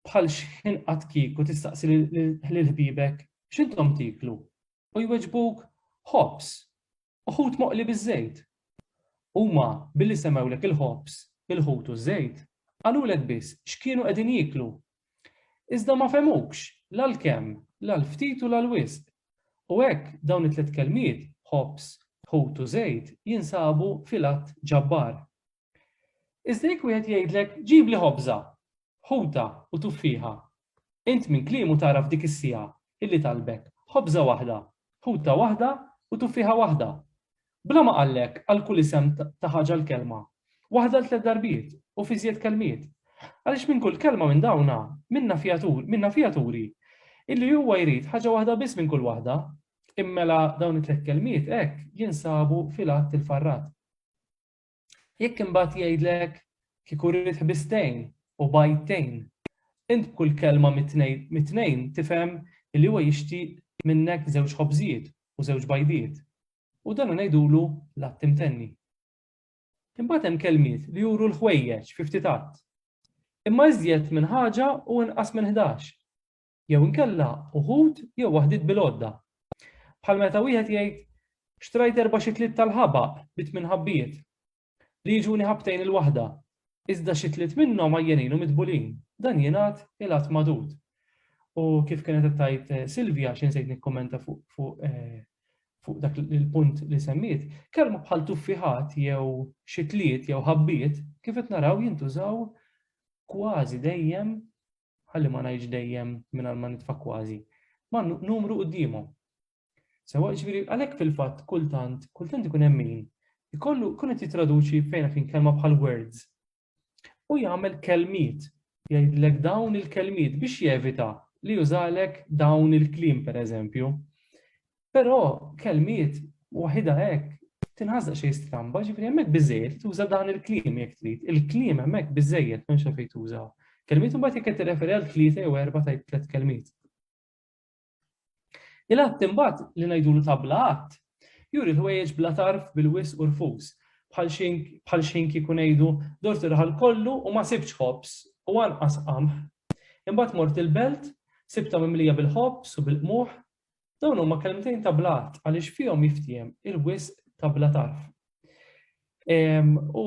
Speaker 1: bħal x'inqat kieku tistaqsi lill-ħbiebek x'intom tiklu u jweġbuk ħobs, uħud moqli biż-żejt. Huma billi semmewlek il-ħobs, il-ħut u żejt, qalulek biss x'kienu qegħdin jiklu. Iżda ma femukx l-kemm, l-ftit u l-wisq. U hekk dawn it-tliet kelmiet, ħobs, ħut u żejt, jinsabu fil-att ġabbar. Iżda jekk wieħed jgħidlek ġib li ħobża, ħuta u tuffieħa. Int minn kliemu taraf dik is-sija illi talbek ħobża waħda, ħuta waħda u tuffieħa waħda. Bla ma qallek għal kull isem ta' ħaġa l-kelma. Waħda l-tliet darbiet u fi żjed kelmiet. Għaliex minn kull kelma minn dawna minna fjaturi illi huwa jrid ħaġa waħda biss minn kull waħda, immela dawn it-tliet kelmiet hekk jinsabu fil-att il-farrat. Jekk imbagħad jgħidlek kieku rrid ħbistejn u bajtejn, int b'kull kelma mit-tnejn tifhem illi huwa jixtieq minnek żewġ ħobżijiet u żewġ bajdiet. U dan ngħidulu l-att imtenni. Imbagħad hemm kelmiet li juru l-ħwejjeġ fi ftit att. Imma iżjed minn ħaġa u inqas minn 11. Jew inkella uħud jew waħdiet bil-għodda. Bħal meta wieħed jgħid xtrajt 4 xitliet tal-ħabaq bit minn ħabbiet. li jiġuni ħabtejn il-waħda. Iżda xi tliet minnhom għajjenin u mitbulin. Dan jingħad il-att madud. U kif kienet tajt Silvia xi nsejt nikkommenta fuq dak il-punt li semmiet, kelma bħal tuffiħat jew xi tliet jew ħabbiet kif qed naraw jintużaw kważi dejjem, ħalli ma ngħidx dejjem mingħajr ma nitfa' kważi, ma' numru qudiemhom. Sewa ġifieri għalhekk fil-fatt kultant ikun hemm min ikollu kun qed jitraduċi fejn fin kelma bħal words u jagħmel kelmiet, jgħidlek dawn il-kelmiet biex jevita li jużalek dawn il-kliem pereżempju. Però kelmiet waħida hekk tinħażaq xejn stramba, ġifieri hemmhekk biżejjed tuża dan il-kliem jekk trid. Il-kliem hemmhekk biżejjed m'hemmx fejn tużaw. Kelmiet imbagħad jekk qed tirreferi għal tlieta jew erba' tajt tliet kelmiet. Il-att imbagħad li ngħidulu tabla att juri l-ħwejjeġ bla tarf bil-wisq u rfus. Bħal xejn kieku ngħidu dort irħal kollu u ma sibx ħobs u anqas qamħ. Imbagħad mort il-belt, sibta mimlija bil-ħobs u bil-qmuħ. Dawn huma kelmtejn ta' blat għaliex fihom jiftiem il-wisq ta' bla tarf. U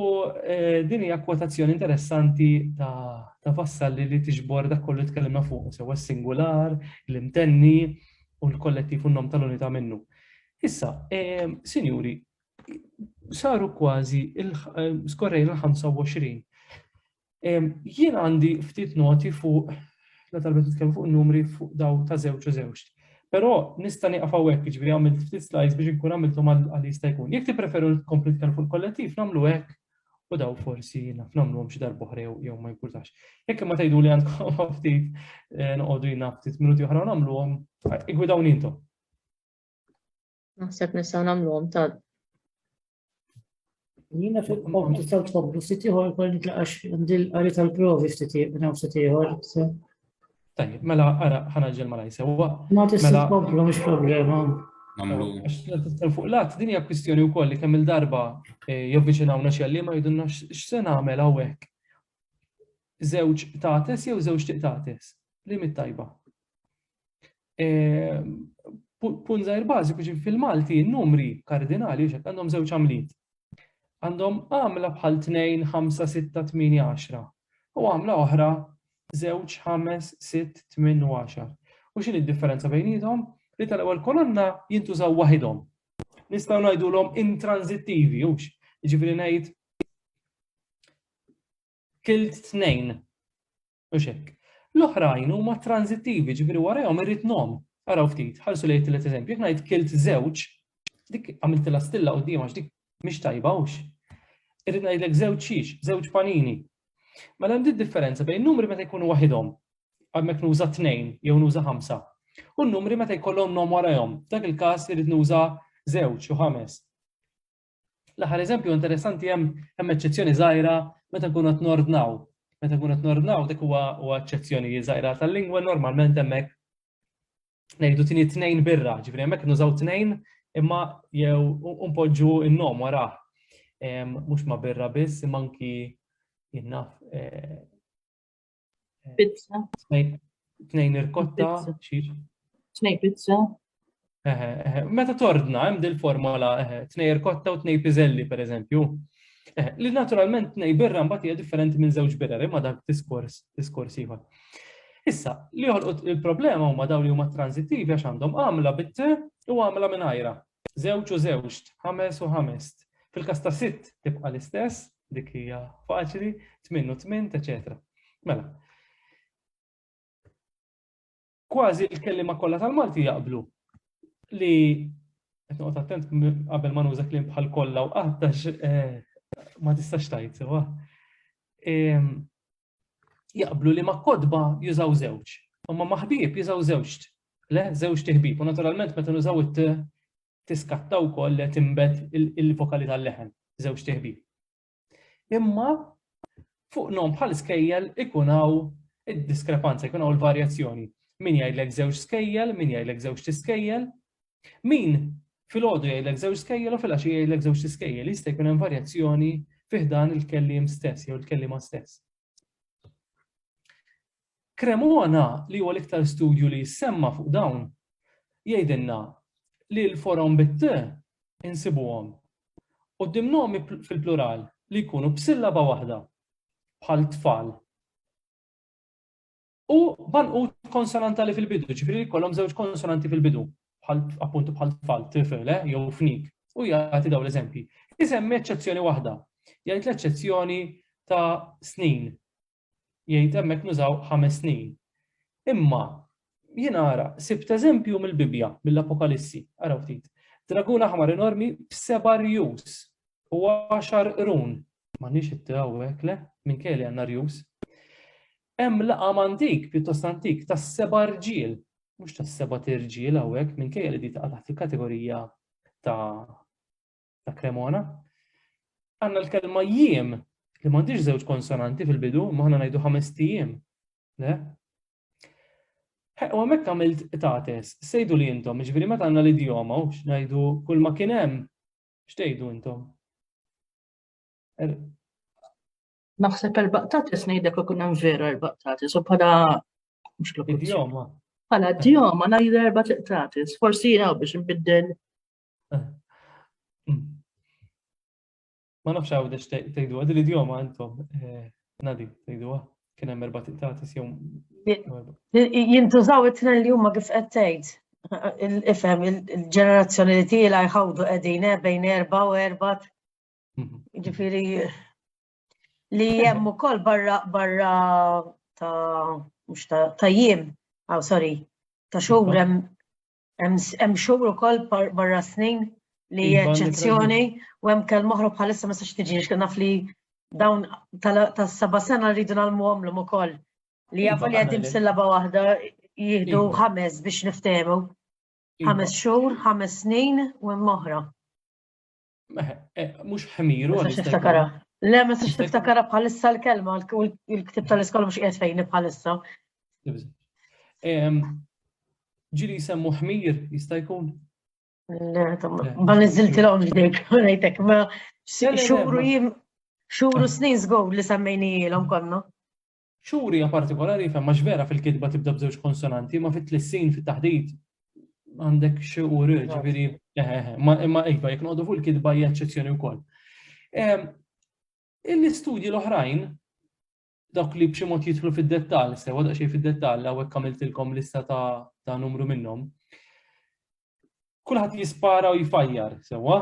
Speaker 1: din hija kwotazzjoni interessanti ta' Vassalli li tiġbor dak kollu tkellimna fuq, sewa s-singular, l-imtenni u l-kollettiv u n-nom tal-unità minnu. Issa, sinjuri, saru kważi skorrejna l-25. Jien għandi ftit noti fuq la talbet nitkellmu fuq numri fuq daw ta' żewġ u żewġ. Però nista' nieqaf hawnhekk, jiġifieri għamilt ftit slides biex inkun għamilthom għal jista' jkun. Jekk tippreferu tkomplu titkellmu fuq il-kollettiv, nagħmlu hekk u daw forsi nagħmluhom xi darba oħra jew ma jimpurtax. Jekk ma tgħidu li għandkom ftit noqogħdu jina ftit minuti oħra nagħmluhom, igwidawn intom.
Speaker 6: Naħseb nistgħu nagħmluhom ta'
Speaker 7: Jiena fil-qom tistgħu tkomplu ftit ieħor kolli nitlaqax għandi tal-provi ftit minn hawn ftit ieħor.
Speaker 1: Tajjeb, mela ara ħanaġġel malaj sewwa.
Speaker 7: Ma tista' tkomplu mhux problema.
Speaker 1: Fuq lat din hija kwistjoni wkoll li kemm il-darba jovviċinawna xi għalliema jgħidulna x'se nagħmel hawnhekk. Żewġ tates jew żewġ tiqtates. Li mit-tajba. Punt żgħir bażiku ġi fil-Malti n-numri kardinali x'hekk għandhom żewġ għamliet. Għandhom għamla bħal 2, 5, 6, 8, 10. U għamla oħra 2, 5, 6, 8 u 10. U x'inhi d-differenza bejniethom? Li tal-ewwel kolonna jintużaw waħidhom. Nistgħu ngħidulhom intransittivi hux. Jiġifieri ngħid kilt 2. U hekk. L-oħrajn huma transittivi, ġifieri warahom irrid nom. Araw ftit, ħarsu lejn tliet eżempju. Jekk ngħid kilt 2, dik għamiltilha stilla quddiem għax dik mhix tajba hux. Irrid ngħidlek 2 xiex, 2 panini. Mela hemm differenza bejn numri meta jkunu waħidhom, hemmhekk nuża 2 jew nuża 5. U n-numri meta jkollhom nom warahom, dak il-każ irid nuża 2 u 5. L-aħħar eżempju interessanti hemm eċċezzjoni żgħira meta nkunu qed nordnaw. Meta nkunu qed nordnaw dik huwa eċċezzjoni żgħira tal-lingwa normalment hemmhekk ngħidu tieni 2 birra, ġifieri hemmhekk nużaw 2 imma jew npoġġu n-nom warah. Mhux ma' birra biss, imma anki jinnaf.
Speaker 5: Pizza.
Speaker 1: 2 irkotta, xiex.
Speaker 5: 2 pizza.
Speaker 1: Meta tordna, hemm dil-formola 2 irkotta u 2 piżelli pereżempju. Li naturalment 2 birra mbagħad hija differenti minn 2 birra, imma dak diskors ieħor. Issa, li joħolqu il-problema huma dawn li huma transittivi għax għandhom għamla bit u għamla mingħajra. 2 u 2, 5 u 5. Fil-każ ta' 6 tibqa' l-istess, dik hija faċli, 8 u 8, eċetera. Mela. Kważi l-kelliema kollha tal-Malti jaqblu li qed noqgħod attent qabel ma nuża kliem bħal kollha u qattax ma tistax tgħid sewa. Jaqblu li ma' kodba jużaw 2, imma ma' ħbieb jużaw 2. Le, 2 tiħbib. U naturalment meta nużaw it tiskatta wkoll li timbet il-vokali tal-leħen, 2 tiħbib. Imma fuq nom bħal skejjel ikun hawn id-diskrepanza, ikun hawn il-varjazzjoni. Min jgħidlek 2 skejjel, min jgħidlek 2 tiskejjel, min fil-għodu jgħidlek 2 skejjel u fil-għaxi jgħidlek 2 tiskejjel. Jista' jkun hemm varjazzjoni fih dan il-kelliem stess jew il-kelliema stess. Cremona li huwa l-iktar studju li jissemma fuq dawn jgħidilna li l-forom bit-t insibuhom quddiem nomi fil-plural li jkunu b'sillaba waħda bħal tfal. U banqut konsonantali fil-bidu, ġifieri jkollhom żewġ konsonanti fil-bidu, appuntu bħal tfal, tifel, jew fnik. U jagħti dawn l-eżempji. Isemmi eċċezzjoni waħda. Jgħid l-eċċezzjoni ta' snin. Jgħid hemmhekk nużaw 5 snin. Imma jien ara sibt eżempju mill-Bibja, mill-Apokalissi, araw ftit. Dragun aħmar enormi b'7 rjus u 10 qrun. M'għandniex it-hawnhekk le, minkejja li għandna rjus. Hemm laqam antik, pjuttost antik, tas-7 rġiel, mhux tas-7 tirġiel hawnhekk, minkejja li di taqa' taħt il-kategorija ta' Cremona. Għandna l-kelma jiem li m'għandix żewġ konsonanti fil-bidu, ma aħna ngħidu 5 ijiem. Le? U hemmhekk għamilt tates, sejdu li intom, ġifieri meta għandna l-idjoma u x'ngħidu kull ma kien hemm, x'tgħidu intom?
Speaker 5: Naħseb erbaqtatis ngħidlek u kun hemm veru erbaqtatis u bħala mhux
Speaker 1: Idjoma.
Speaker 5: bħala djoma ngħidu erbaqtatis. Forsi jien biex nbiddel.
Speaker 1: Ma nafx għawdex tgħidu għad l-idjoma intom. Nadi, tgħiduha. Kien hemm erbaqtatis jew.
Speaker 3: Jintużaw it-tnejn li huma kif qed tgħid. Ifhem il-ġenerazzjoni li tiela jħawdu qegħdin bejn 4 u 4. Ġifieri li hemm ukoll barra ta' jiem, ta' xhur hemm xhur ukoll barra snin li hija eċċezzjoni u hemm kelma oħra bħalissa ma sax tiġi kien naf li dawn tas-7 sena rridu nagħmluhom ukoll li jafu li qegħdin b'sillaba waħda jieħdu 5 biex niftehmu. 5 xhur, 5 snin u hemm oħra.
Speaker 1: Mhux ħmiru.
Speaker 3: Le, ma sax tiftakara bħalissa l-kelma, il-ktib tal-iskola mhux qiegħed fejn bħalissa.
Speaker 1: Ġieli jsemmu ħmir jista' jkun?
Speaker 3: Le, ma niżiltilhom ġdejk, ngħidlek, ma xhur snin żgur li semmejnielhom konna.
Speaker 1: Xhur hija partikolari fejn mhux vera fil-kitba tibda b'żewġ konsonanti, ma fit-tlissin fit-taħdid għandek xhur, ġifieri imma iva jekk noqogħdu fuq il-kitba hija eċċezzjoni wkoll. Il-istudji l-oħrajn, dawk li b'xi mod jidħlu fid-dettall, sewa daqsxejn fid-dettall hawnhekk għamiltilkom lista ta' numru minnhom. Kulħadd jispara u jfajjar sewwa.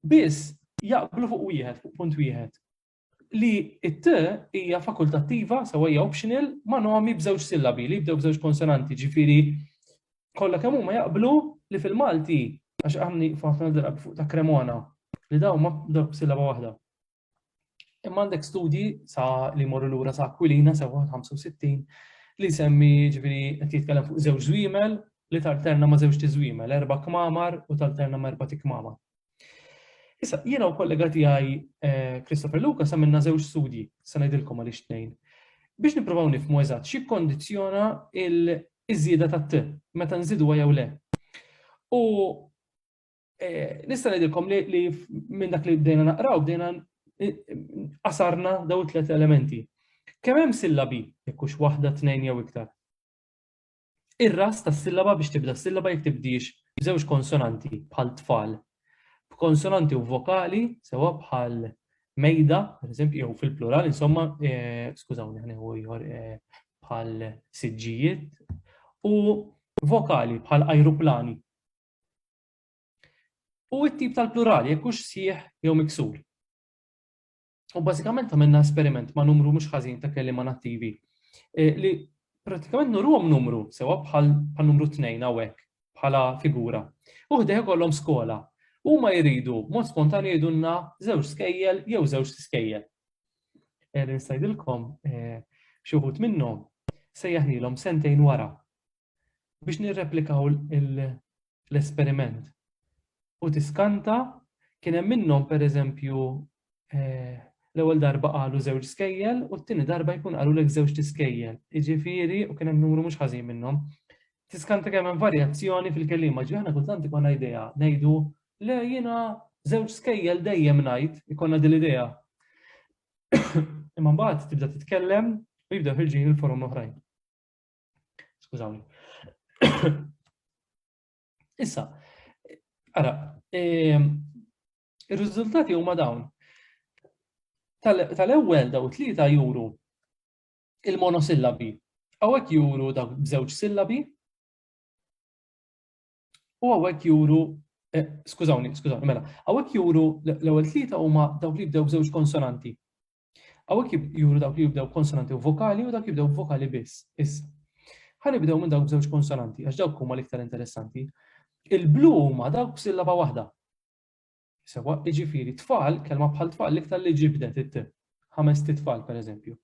Speaker 1: Biss jaqblu fuq wieħed, fuq punt wieħed. Li it-t hija fakultattiva, sewwa hija optional, ma nomi b'żewġ sillabi li jibdew b'żewġ konsonanti, ġifieri kollha kemm huma jaqblu li fil-Malti għax aħni fuq ta' Cremona li dawn ma b'dawk sillaba waħda. Imma għandek studji li morru lura sa' Aquilina sewwa 65 li semmi ġifieri qed jitkellem fuq żewġ żwiemel li talterna ma' żewġ tiżwiemel, 4 kmamar u talterna ma' 4 tikmamar. Issa jiena u kollega tiegħi Christopher Lucas għamilna żewġ studji, se ngħidilkom għaliex tnejn. Biex nippruvaw nifhmu eżatt x'ikkondizzjona l-iżjieda tat-t meta nżiduha jew le. U nista' ngħidilkom li minn dak li bdejna naqraw bdejna qasarna daw 3 elementi. Kemm hemm sillabi jekk hux waħda, 2 jew iktar. Ir-ras tas-sillaba biex tibda s-sillaba jekk tibdix b'żewġ konsonanti bħal tfal. B'konsonanti u vokali sewa bħal mejda, pereżempju, jew fil-plural, insomma, skużawni ħanieħu ieħor bħal siġġijiet u vokali bħal ajruplani. U t-tip tal-plurali jekk hux sieħ jew miksur. U bażikament għamilna esperiment ma' numru mhux ħażin ta' kelliema nattivi li pratikament nurruhom numru sewa bħal numru 2 hawnhekk bħala figura. U ħdejja kollhom skola. Huma jridu mod spontanju jgħidulna żewġ skejjel jew żewġ tiskejjel. Nista' ngħidilkom xi wħud minnhom sejjaħnilhom 2 sentejn wara biex nirreplikaw l-esperiment. U tiskanta kien hemm minnhom pereżempju l-ewwel darba qalu żewġ skejjel u t-tieni darba jkun qalu lek żewġ tiskejjel. Jiġifieri u kien hemm numru mhux ħażin minnhom. Tiskanta kemm hemm varjazzjoni fil-kelliema, ġi aħna kultant ikollna idea ngħidu le jiena żewġ skejjel dejjem ngħid, ikollna din l-idea. Imma mbagħad tibda titkellem u jibdew ħirġin il-forum oħrajn. Skużawni. Issa, ara, ir-riżultati huma dawn. Tal-ewwel daw tlieta juru il-monosillabi. Hawnhekk juru dawk b'żewġ sillabi u hawnhekk juru skużawni, mela, hawnhekk juru l-ewwel tlieta huma dawk li jibdew b'żewġ konsonanti. Hawnhekk juru dawk li jibdew konsonanti u vokali u dawk jibdew vokali biss. Issa. Ħanibdew minn dawk b'żewġ konsonanti għax dawk huma l-iktar interessanti. Il-blu huma dawk b'sillaba waħda. Sewa, jiġifieri tfal, kelma bħal tfal l-iktar li ġibdet it-t. 5 tfal pereżempju.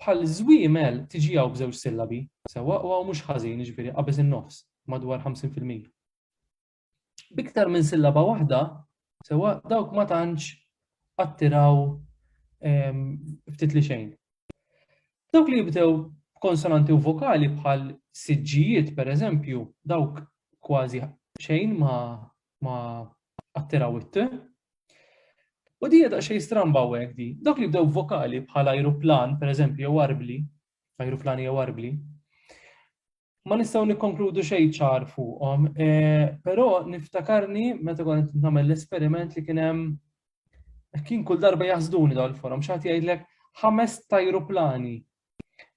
Speaker 1: Bħal żwiemel tiġi hawn b'żewġ sillabi, sewa u mhux ħażin, jiġifieri qabeż in-nofs, madwar 50%. Biktar minn sillaba waħda, sewa dawk ma tantx attiraw ftit li xejn. Dawk li jibdew konsonanti u vokali bħal siġġijiet pereżempju, dawk kważi xejn ma attiraw it-t. U di daqsxejn stramba hawnhekk di. Dawk li jibdew vokali bħal ajruplan pereżempju jew warbli, ajruplani jew warbli, ma nistgħu nikkonkludu xejn ċar fuqhom, però niftakarni meta kont nagħmel l-esperiment li kien kull darba jaħsduni dawn il-forom, x'għad jgħidlek 5 tajruplani.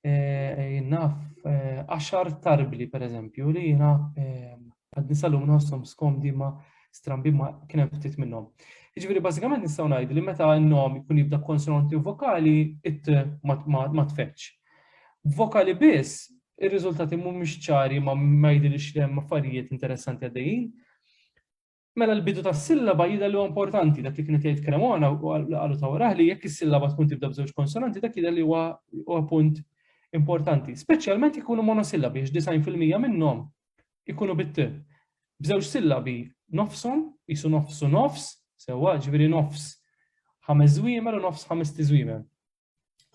Speaker 1: Naf 10 tarbli pereżempju li jiena għad nisalhom nħosshom skomdi ma strambi ma kien hemm ftit minnhom. Jiġifieri bażikament nistgħu ngħidu li meta n-nom ikun jibda konsonanti u vokali it ma tfetx. Vokali biss ir-riżultati mhumiex ċari ma jgħidilix li hemm affarijiet interessanti għaddejjin. Mela l-bidu tas-sillaba jidher li huwa importanti dak li kienet jgħid Cremona u qalu ta' waraħ li jekk is-sillaba tkun tibda b'żewġ konsonanti dak jidher li huwa punt importanti, speċjalment ikunu monosillabi għax 90% minnhom ikunu bit-t. B'żewġ sillabi nofshom, qisu nofsu nofs, sewwa ġifieri nofs 5 żwiemel u nofs 5 tiżwiemel.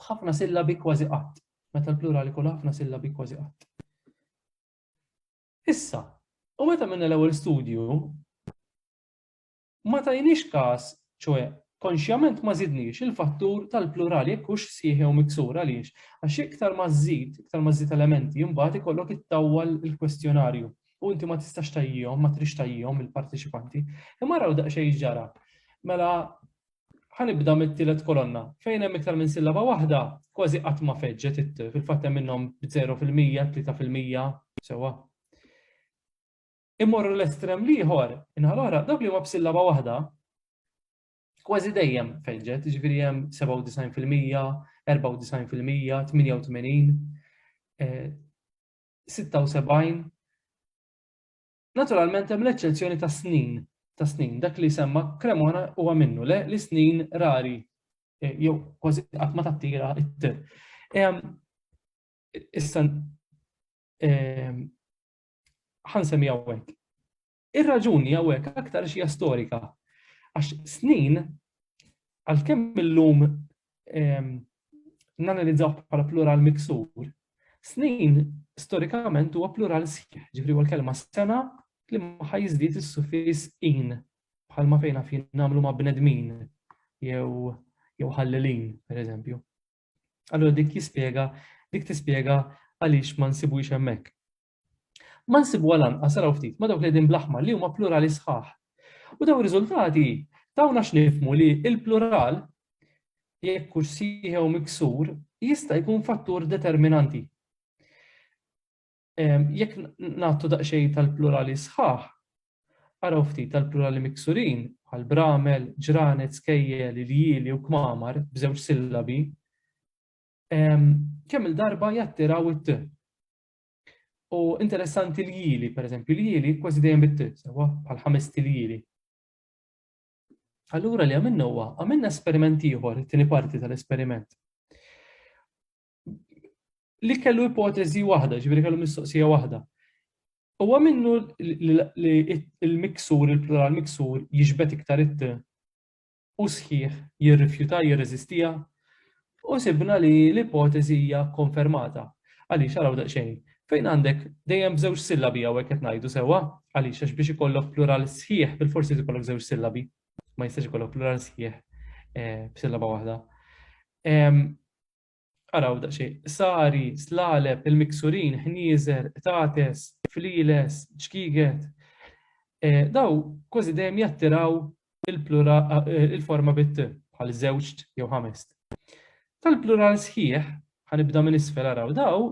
Speaker 1: Ħafna sillabi kważi qatt. Meta l-plurali kollha ħafna sillabi kważi qatt. Issa, u meta minna l-ewwel studju ma tajniex każ, ċoe konxjament ma żidniex il-fattur tal-plurali jekk hux sieħ jew miksur għaliex. Għax iktar ma żżid elementi imbagħad ikollok ittawwal il-kwestjonarju. U inti ma tistax tajjihom, ma trix tajjihom il-partiċipanti. Imma raw daqsxejn ġara. Mela ħanibda mit-tielet kolonna. Fejn hemm iktar minn sillaba waħda, kważi qatt ma feġġet it-t. Fil-fatt hemm minnhom b'0%, 3%, sewwa. Immorru l-estrem liħor, inħal oħra, dawk li huma b'sillaba waħda, kważi dejjem feġġet, jiġifieri hemm 97%, 94%, 88%, 76%. Naturalment hemm l-eċċezzjoni ta' snin, dak li semma Cremona huwa minnu li snin rari, jew kważi qatt ma tattira it-t. Issa ħansemmi hawnhekk. Ir-raġuni hawnhekk aktar xi storika. Għax snin għalkemm illum nanalizzaw bħala plural miksur, snin storikament huwa plural sħiħ, ġifri huwa l-kelma sena li ma ħajżdied is-suffiss in bħalma fejn fin nagħmlu ma' bnedmin jew ħallelin, pereżempju. Allura dik tispjega għaliex ma nsibux hemmhekk. Ma nsibu lanqas araw ftit ma dawk li qegħdin bl-aħmar li huma plurali sħaħ. U dawn ir-riżultati tawna x'nifhmu li l-plural jekk hux sieħ jew miksur jista' jkun fattur determinanti. Jekk nagħtu daqsxejn tal-plurali sħaħ, araw ftit tal-plurali miksurin bħal bramel, ġranet, skejjel, iljili u kmamar b'żewġ sillabi, kemm il-darba jattiraw it-t. U interessanti l-jili, pereżempju, l-jili kważi dejjem bit-t, sewwa bħal 5 iljili. Allura li għamilna esperiment ieħor, it-tieni parti tal-esperiment. Li kellu ipotezi waħda, ġifieri kellu mistoqsija waħda. Huwa minnu li il-miksur, il-plural miksur jiġbed iktar it-t u sħiħ jirrifjuta, jirreżistija u sibna li l-ipotezi hija konfermata. Għaliex araw daqsxejn. Fejn għandek dejjem b'żewġ sillabi hawnhekk qed ngħidu sewwa, għaliex għax biex ikollok plural sħiħ bil-forsi ikollok żewġ sillabi, ma jistax ikollok plural sħiħ b'sillaba waħda. Araw daqsxejn, sari, slaleb, il-miksurin, ħnieżer, tates, fliles, ġkiget. Daw kważi dejjem jattiraw il-forma bit-t bħal żewġ jew ħamest. Tal-plural sħiħ, ħanibda minn isfel araw daw,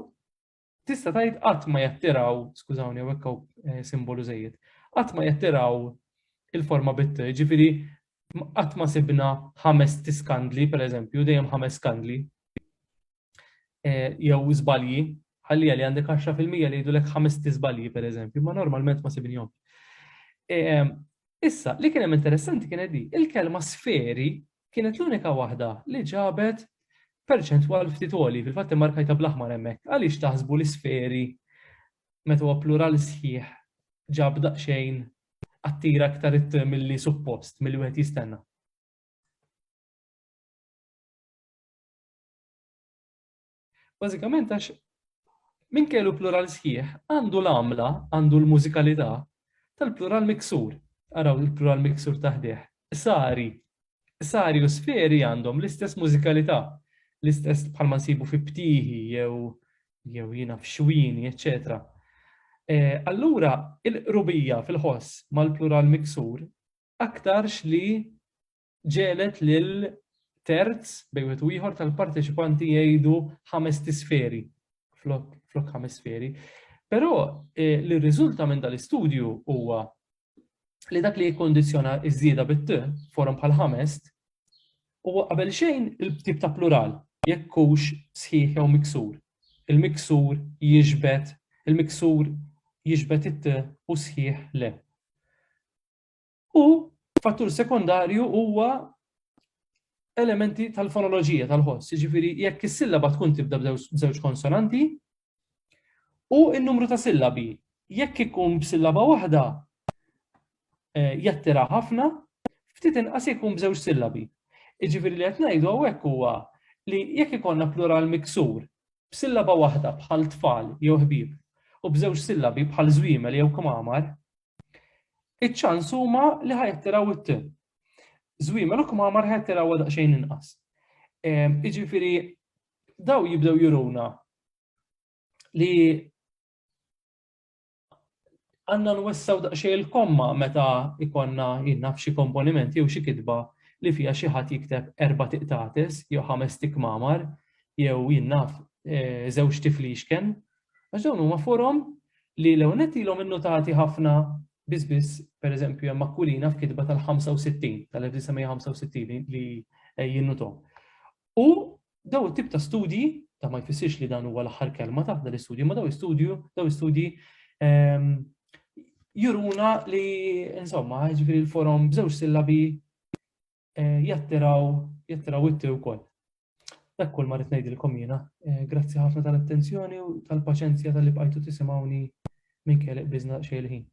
Speaker 1: tista' tgħid qatt ma jattiraw, skużawni hekk hawn simbolu żejjed, qatt ma jattiraw il-forma bit-t, ġifieri qatt ma sibna 5 tiskandli pereżempju, dejjem 5 skandli. Jew żbalji, ħalli li għandek 10% li jgħidulek 5 żbalji pereżempju, ma normalment ma sibinhom. Issa, li kien hemm interessanti kienet di, il-kelma sferi kienet l-unika waħda li ġabet perċentwal ftit għoli, fil-fatt immarkajta bl-aħmar hemmhekk. Għaliex taħsbu l-isferi meta huwa plural sħiħ ġab daqsxejn attira aktar it milli suppost, milli wieħed jistenna. Bażikament għax min kellu plural sħiħ għandu l-għamla, għandu l-mużikalità tal-plural miksur. Araw il-plural miksur taħdih. Sari u sferi għandhom l-istess mużikalità, l-istess bħalma nsibu fi ptiħi jew jiena f'xwini, eċċetera. Allura il-qrubija fil-ħoss mal-plural miksur aktarx li ġelet lil terz bejn u ieħor tal-parteċipanti jgħidu 5 tisferi flok 5 sferi. Però li riżulta minn dal-istudju huwa li dak li jikkondizjona iż-żieda bit-t forum bħal 5 huwa qabel xejn il-tip ta' plural jekk hux sħiħ jew miksur. Il-miksur jiġbed it-t u sħiħ le. U fattur sekondarju huwa elementi tal-fonoloġija tal-ħoss, jiġifieri jekk is-sillaba tkun tibda b'żewġ konsonanti u n-numru ta' sillabi. Jekk ikun b'sillaba waħda jattira ħafna, ftit inqas jkun b'żewġ sillabi. Jiġifieri li qed ngħidu hawnhekk huwa li jekk ikollna plural miksur b'sillaba waħda bħal tfal jew ħbieb u b'żewġ sillabi bħal żwiemel jew kmamar, iċ-ċans huma li ħajattiraw it-t. Żwiemel u kmamar ħajattiraw daqsxejn inqas. Jiġifieri daw jibdew juruna li għandna nwessaw daqsxejn il-komma meta ikonna jinnaf xi komponimenti jew xi kitba li fiha xi ħadd jikteb 4 tiqtates jew 5 tikmamar jew jinnaf żewġ tiflixken, għax dawn huma forom li lew nettilhom innutati ħafna biss pereżempju hemm Makkulina f'kitba tal-65 tal-1965 li jinnutom. U daw it-tip ta' studji ta' ma jfissirx li dan huwa l-aħħar kelma ta' dal-istudju, ma daw istudji juruna li insomma ġifieri l-forom b'żewġ sillabi jattiraw it-t wkoll. Dak kull ma rrid ngħidilkom jiena. Grazzi ħafna tal-attenzjoni u tal-paċenzja tal-li bqajtu tisimgħuni minn kelliq biżna xejn il-ħin.